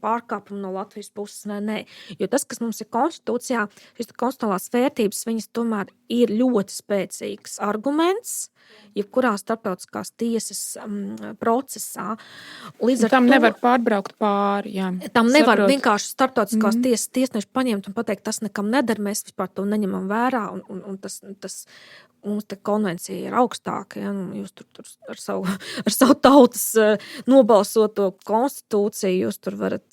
pārkāpumu no Latvijas puses vai nē. Jo tas, kas mums ir konstitūcijā, šīs konstitucionālās vērtības, viņas tomēr ir ļoti spēcīgs arguments, jebkurā starptautiskās tiesas procesā. Līdz ar tam to, nevar pārbraukt pāri. Jā. Tam nevar vienkārši starptautiskās tiesas tiesneši paņemt un pateikt, tas nekam neder, mēs vispār to neņemam vērā, un tas mums te konvencija ir augstāka, ja, jūs tur ar savu tautas nobalsoto konstitūciju, jūs tur varat,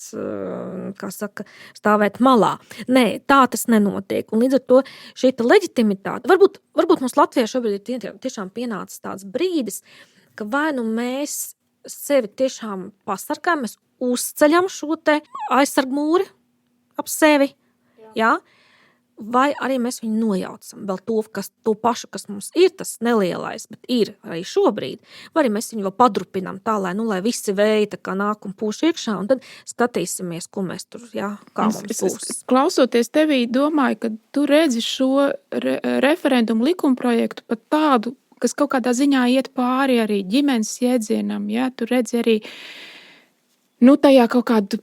stāvēt malā. Nē, tā tas nenotiek. Un līdz ar to šī leģitimitāte, varbūt mums Latvijā šobrīd ir tiešām pienācis tāds brīdis, ka vai nu mēs sevi tiešām pasargājam, mēs uzceļam šo te aizsargmūri ap sevi, jā, vai arī mēs viņu nojaucam, vēl to pašu, kas mums ir tas nelielais, bet ir arī šobrīd, vai arī mēs viņu vēl padrupinām tā, lai visi vēji tā kā nāk un pūš iekšā, un tad skatīsimies, ko mēs tur, jā, kā mums būs. Klausoties tevī, domāju, ka tu redzi šo referendumu likumprojektu pat tādu, kas kaut kādā ziņā iet pāri arī ģimenes jēdzienam, jā, tu redzi arī tajā kaut kādu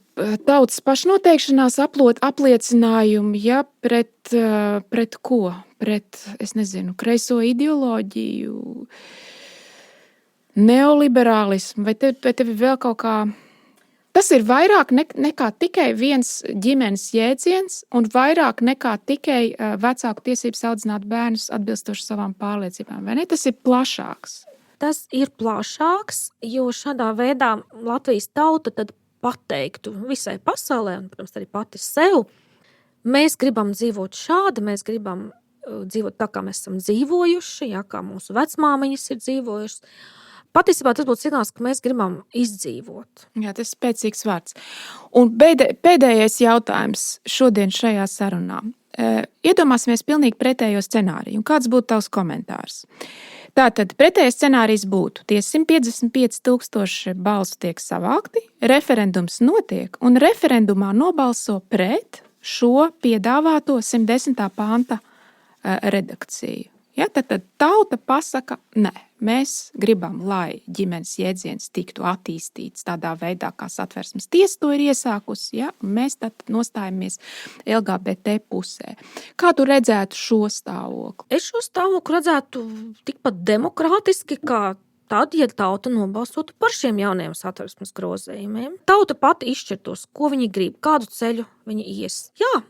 tautas pašnoteikšanās apliecinājumu, ja, pret ko? Pret, es nezinu, kreiso ideoloģiju, neoliberālismu, vai tev vēl kaut kā... Tas ir vairāk nekā tikai viens ģimenes jēdziens un vairāk nekā tikai vecāku tiesības audzināt bērnus atbilstoši savām pārliecībām, vai ne? Tas ir plašāks. Tas ir plašāks, jo šādā veidā Latvijas tauta tad pateiktu visai pasaulē, un, protams, arī pati sev, mēs gribam dzīvot šādi, mēs gribam dzīvot tā, kā mēs esam dzīvojuši, jā, kā mūsu vecmāmiņas ir dzīvojušas. Patiesībā tas būtu signāls, ka mēs gribam izdzīvot. Jā, tas ir spēcīgs vārds. Un pēdējais jautājums šodien šajā sarunā. Iedomāsimies pilnīgi pretējo scenāriju. Kāds būtu tavs komentārs? Tātad pretējais scenārijs būtu, tie 155,000 balsu tiek savākti, referendums notiek un referendumā nobalso pret šo piedāvāto 110. panta redakciju. Ja, tad tauta pasaka, nē, mēs gribam, lai ģimenes jēdziens tiktu attīstīts tādā veidā, kā Satversmes tiesa to ir iesākusi, ja, un mēs tad nostājamies LGBT pusē. Kā tu redzētu šo stāvokli? Es šo stāvokli redzētu tikpat demokrātiski, kā tad, ja tauta nobalsotu par šiem jauniem Satversmes grozījumiem. Tauta pati izšķirtos, ko viņi grib, kādu ceļu viņi ies. Jā,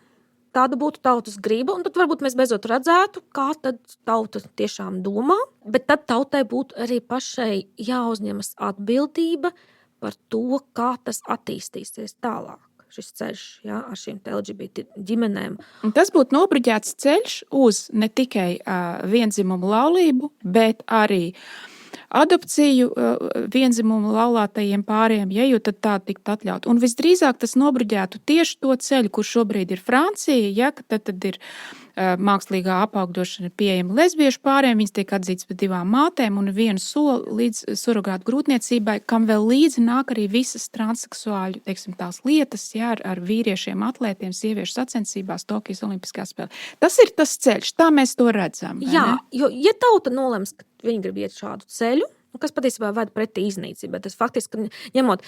tāda būtu tautas griba, un tad varbūt mēs beidzot redzētu, kā tad tauta tiešām domā, bet tad tautai būtu arī pašai jāuzņemas atbildība par to, kā tas attīstīsies tālāk, šis ceļš, jā, ar šīm LGBT ģimenēm. Un tas būtu nobruģēts ceļš uz ne tikai viendzimumu laulību, bet arī adopciju vienzimumu laulātajiem pāriem, ja, jo tad tā tikt atļaut. Un visdrīzāk tas nobruģētu tieši to ceļu, kur šobrīd ir Francija, ja, ka tad ir mākslīgā apaugļošana pieejama lesbiešu pāriem, viņas tiek atzītas par 2 mātēm un vienu soli līdz surogātu grūtniecībai, kam vēl līdzi nāk arī visas transseksuāļu, teiksim, tās lietas, ja, ar vīriešiem atlētiem, sieviešu sacensībās, Tokijas olimpiskās spēles. Tas ir tas ceļš, tā mēs to redzam. Jā, jo, ja tauta nolems, ka viņi grib iet šādu ceļu, kas patiesībā ved pretī iznīcībai, tas faktiski, ņemot,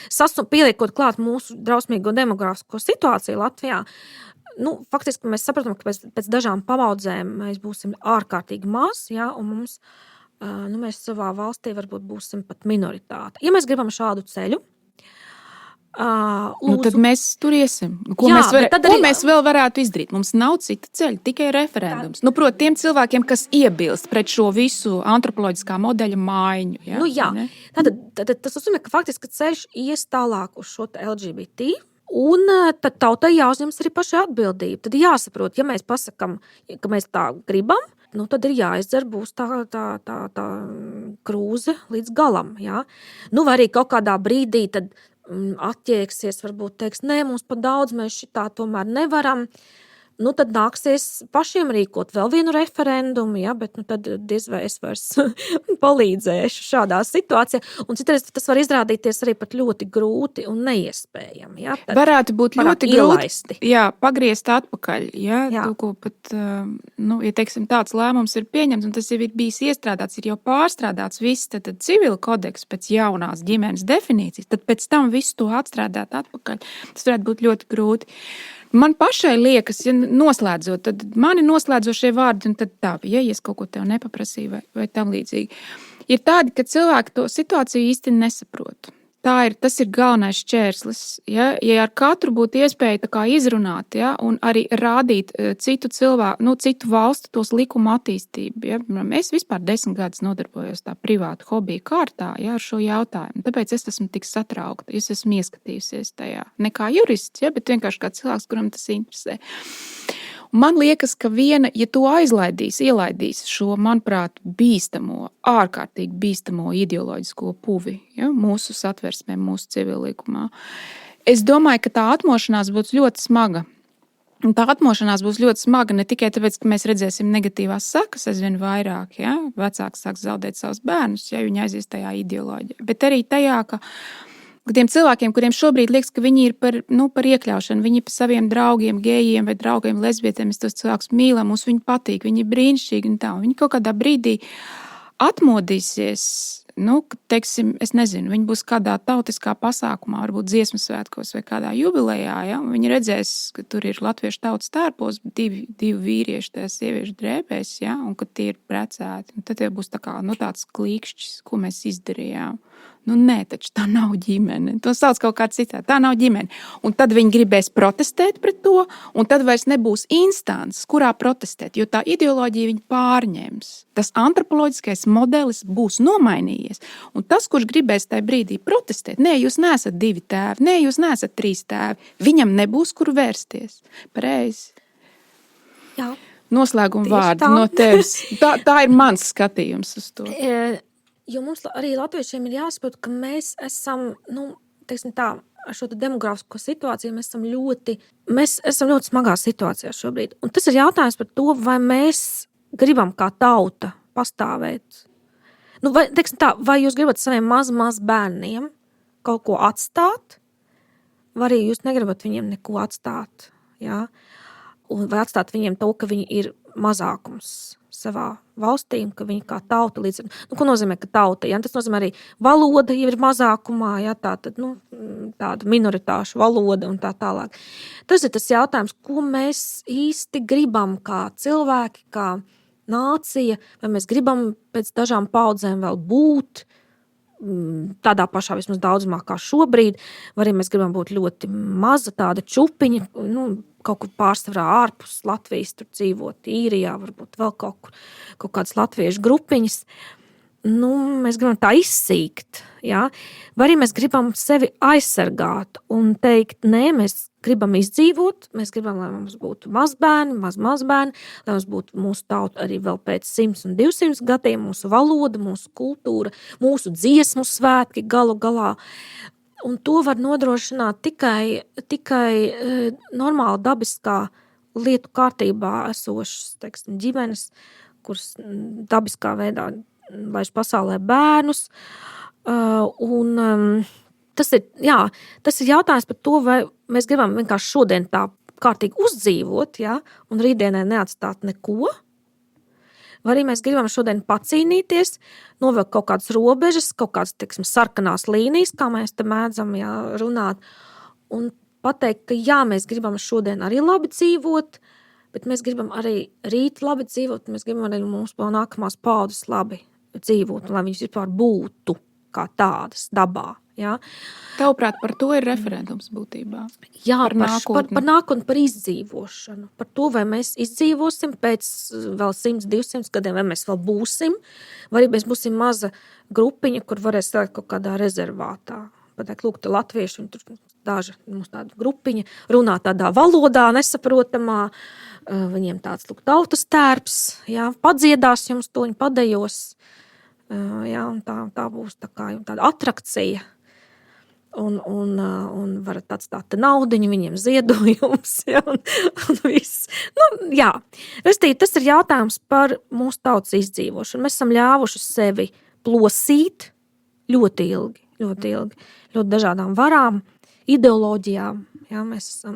pieliekot klāt mūsu drausmīgo demografisko situāciju Latvijā, faktiski mēs saprotam, ka pēc dažām pavaudzēm mēs būsim ārkārtīgi maz, ja, un mums, mēs savā valstī varbūt būsim pat minoritāte. Ja mēs gribam šādu ceļu, lūdzu, tad mēs tur iesim. Ko mēs vēl varētu izdarīt? Mums nav cita ceļa, tikai referendums. Proti, tiem cilvēkiem, kas iebilst pret šo visu antropoloģiskā modeļa maiņu. Ja? Tad tas nozīmē, ka faktiski ceļš ies tālāk uz šo LGBT, un tad tautai jāuzņems arī pašai atbildība. Tad jāsaprot, ja mēs pasakam, ka mēs tā gribam, tad ir jāizdzer būs tā krūze līdz galam. Ja? Vai arī kaut kādā brīdī tad atķēksies, varbūt teiks, nē, mums pa daudz, mēs šitā tomēr nevaram. Tad nāksies pašiem rīkot vēl vienu referendumu, ja, bet tad diez vai es vairs palīdzēšu šādā situācijā. Un citreiz tas var izrādīties arī pat ļoti grūti un neiespējami. Ja. Varētu būt ļoti grūti, pagriezt atpakaļ. Ja, ko pat, ja teiksim, tāds lēmums ir pieņemts, un tas jau ir bijis iestrādāts, ir jau pārstrādāts viss, tad civila kodeks pēc jaunās ģimenes definīcijas, tad pēc tam visu to atstrādāt atpakaļ. Tas varētu būt ļoti grūti. Man pašai liekas, ja noslēdzot, tad mani noslēdzošie vārdi, un tad tā, ja es kaut ko tev nepaprasīju vai tam līdzīgi, ir tādi, ka cilvēki to situāciju īsti nesaprot. Tas ir galvenais šķērslis. Ja ar katru būtu iespēja tā kā izrunāt, ja, un arī rādīt citu cilvēku, citu valstu tos likumu attīstību. Ja. Es vispār 10 gadus nodarbojos tā privātu hobiju kārtā, ja, ar šo jautājumu. Tāpēc es esmu tik satraukta, es esmu ieskatījusies tajā. Ne kā jurists, ja, bet vienkārši kā cilvēks, kuram tas interesē. Man liekas, ka ja tu ielaidīs šo, manuprāt, ārkārtīgi bīstamo ideoloģisko puvi, ja, mūsu satversmē, mūsu civillikumā, es domāju, ka tā atmošanās būs ļoti smaga. Un tā atmošanās būs ļoti smaga ne tikai tāpēc, ka mēs redzēsim negatīvās sekas aizvien vairāk, ja, vecāki sāks zaudēt savus bērnus, ja viņi aizies tajā ideoloģijā, bet arī tajā, ka tiem cilvēkiem, kuriem šobrīd liekas, ka viņi ir par iekļaušanu, viņi ir par saviem draugiem, gejiem vai draugiem, lesbietēm, mēs tos cilvēkus mīlam, mums viņi patīk, viņi ir brīnišķīgi un tā. Viņi kaut kādā brīdī atmodīsies, teiksim, es nezinu, viņi būs kādā tautiskā pasākumā, varbūt dziesmu svētkos vai kādā jubilejā, ja? Viņi redzēs, ka tur ir latviešu tautas tērpos, divi vīrieši tajā sieviešu drēbēs, ja? Un ka tie ir precēti. Un tad jau būs tāds klīkšķis, ko mēs izdarījām. Nē, taču tā nav ģimene. To sauc kaut kā citā. Tā nav ģimene. Un tad viņi gribēs protestēt pret to, un tad vairs nebūs instances, kurā protestēt, jo tā ideoloģija viņi pārņems. Tas antropoloģiskais modelis būs nomainījies. Un tas, kurš gribēs tajā brīdī protestēt, nē, jūs neesat 2 tēvi, nē, jūs neesat 3 tēvi, viņam nebūs, kur vērsties. Pareizi. Jā. Noslēguma vārdi no tevis. Tā ir mans skatījums uz to. Jo mums arī latviešiem ir jāsaprot, ka mēs esam, teiksim tā, ar šo demografisko situāciju mēs esam ļoti smagā situācijā šobrīd. Un tas ir jautājums par to, vai mēs gribam kā tauta pastāvēt. Vai jūs gribat saviem maz bērniem kaut ko atstāt, vai arī jūs negribat viņiem neko atstāt, ja? Vai atstāt viņiem to, ka viņi ir mazākums savā valstī, ka viņi kā tauta līdz... ko nozīmē, ka tauta? Ja? Tas nozīmē arī valoda jau ir mazākumā, ja? Tāda minoritāšu valoda un tā tālāk. Tas ir tas jautājums, ko mēs īsti gribam kā cilvēki, kā nācija, vai mēs gribam pēc dažām paudzēm vēl būt tādā pašā vismaz daudzumā kā šobrīd, vai arī mēs gribam būt ļoti maza tāda čupiņa, kaut kur pārsvarā ārpus Latvijas, tur dzīvot Īrijā, varbūt vēl kaut kādas latviešu grupiņas. Mēs gribam tā izsīkt, Ja? Vai arī mēs gribam sevi aizsargāt un teikt, nē, mēs gribam izdzīvot, mēs gribam, lai mums būtu mazbērni, mazbērni, lai mums būtu mūsu tauta arī vēl pēc 100 un 200 gadiem, mūsu valoda, mūsu kultūra, mūsu dziesmu svētki galu galā. Un to var nodrošināt tikai normāla dabiskā lietu kārtībā esošas, teiksim, ģimenes, kuras dabiskā veidā laiž pasaulē bērnus. Tas ir jautājums par to, vai mēs gribam vienkārši šodien tā kārtīgi uzdzīvot, ja, un rītdienai neatstāt neko, vai arī mēs gribam šodien pacīnīties, novilkt kaut kādas robežas, kaut kādas, teiksim, sarkanās līnijas, kā mēs te mēdzam runāt, un pateikt, ka jā, mēs gribam šodien arī labi dzīvot, bet mēs gribam arī rīt labi dzīvot, mēs gribam arī mums vēl nākamās paudzes labi dzīvot, lai viņas vispār būtu kā tādas dabā. Ja? Tavuprāt, par to ir referendums būtībā? Jā, par nākotni, par izdzīvošanu. Par to, vai mēs izdzīvosim pēc vēl 100, 200 gadiem, vai mēs vēl būsim, vai arī mēs būsim maza grupiņa, kur varēs stāvēt kaut kādā rezervātā. Pateikt, lūk, te latvieši, un tur daži mums tāda grupiņa runā tādā valodā nesaprotamā, viņiem tāds, lūk, tautas tērps, jā, padziedās jums to, viņi padejos, jā, un tā būs tā kā tāda atrakcija. Un varat atstāt naudiņu, viņiem ziedojums, ja, un viss. Jā, restīvi, tas ir jautājums par mūsu tautas izdzīvošanu. Mēs esam ļāvuši sevi plosīt ļoti ilgi, ļoti dažādām varām, ideoloģijām. Ja, mēs esam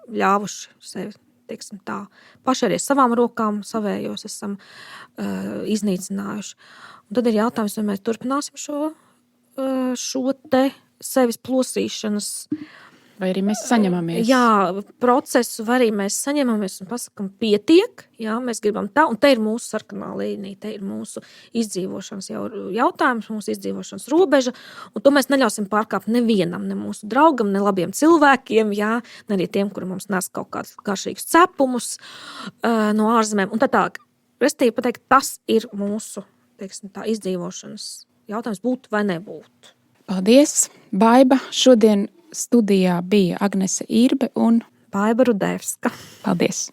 ļāvuši sevi, teiksim tā, paši arī savām rokām savējos esam iznīcinājuši. Un tad ir jautājums, vai mēs turpināsim šo te sevis plosīšanas. Vai arī mēs saņemamies. Jā, procesu, vai arī mēs saņemamies un pasakam pietiek, jā, mēs gribam tā, un te ir mūsu sarkanā līnija, te ir mūsu izdzīvošanas jautājums, mūsu izdzīvošanas robeža, un to mēs neļausim pārkāpt nevienam, ne mūsu draugam, ne labiem cilvēkiem, jā, ne arī tiem, kuri mums nes kaut kādus garšīgus cepumus no ārzemēm, un tā tālāk. Restīvi pateikt, tas ir mūsu, teiksim, tā izdzīvošanas jautājums, būt vai nebūt. Paldies, Baiba. Šodien studijā bija Agnese Irbe un Baiba Rudevska. Paldies!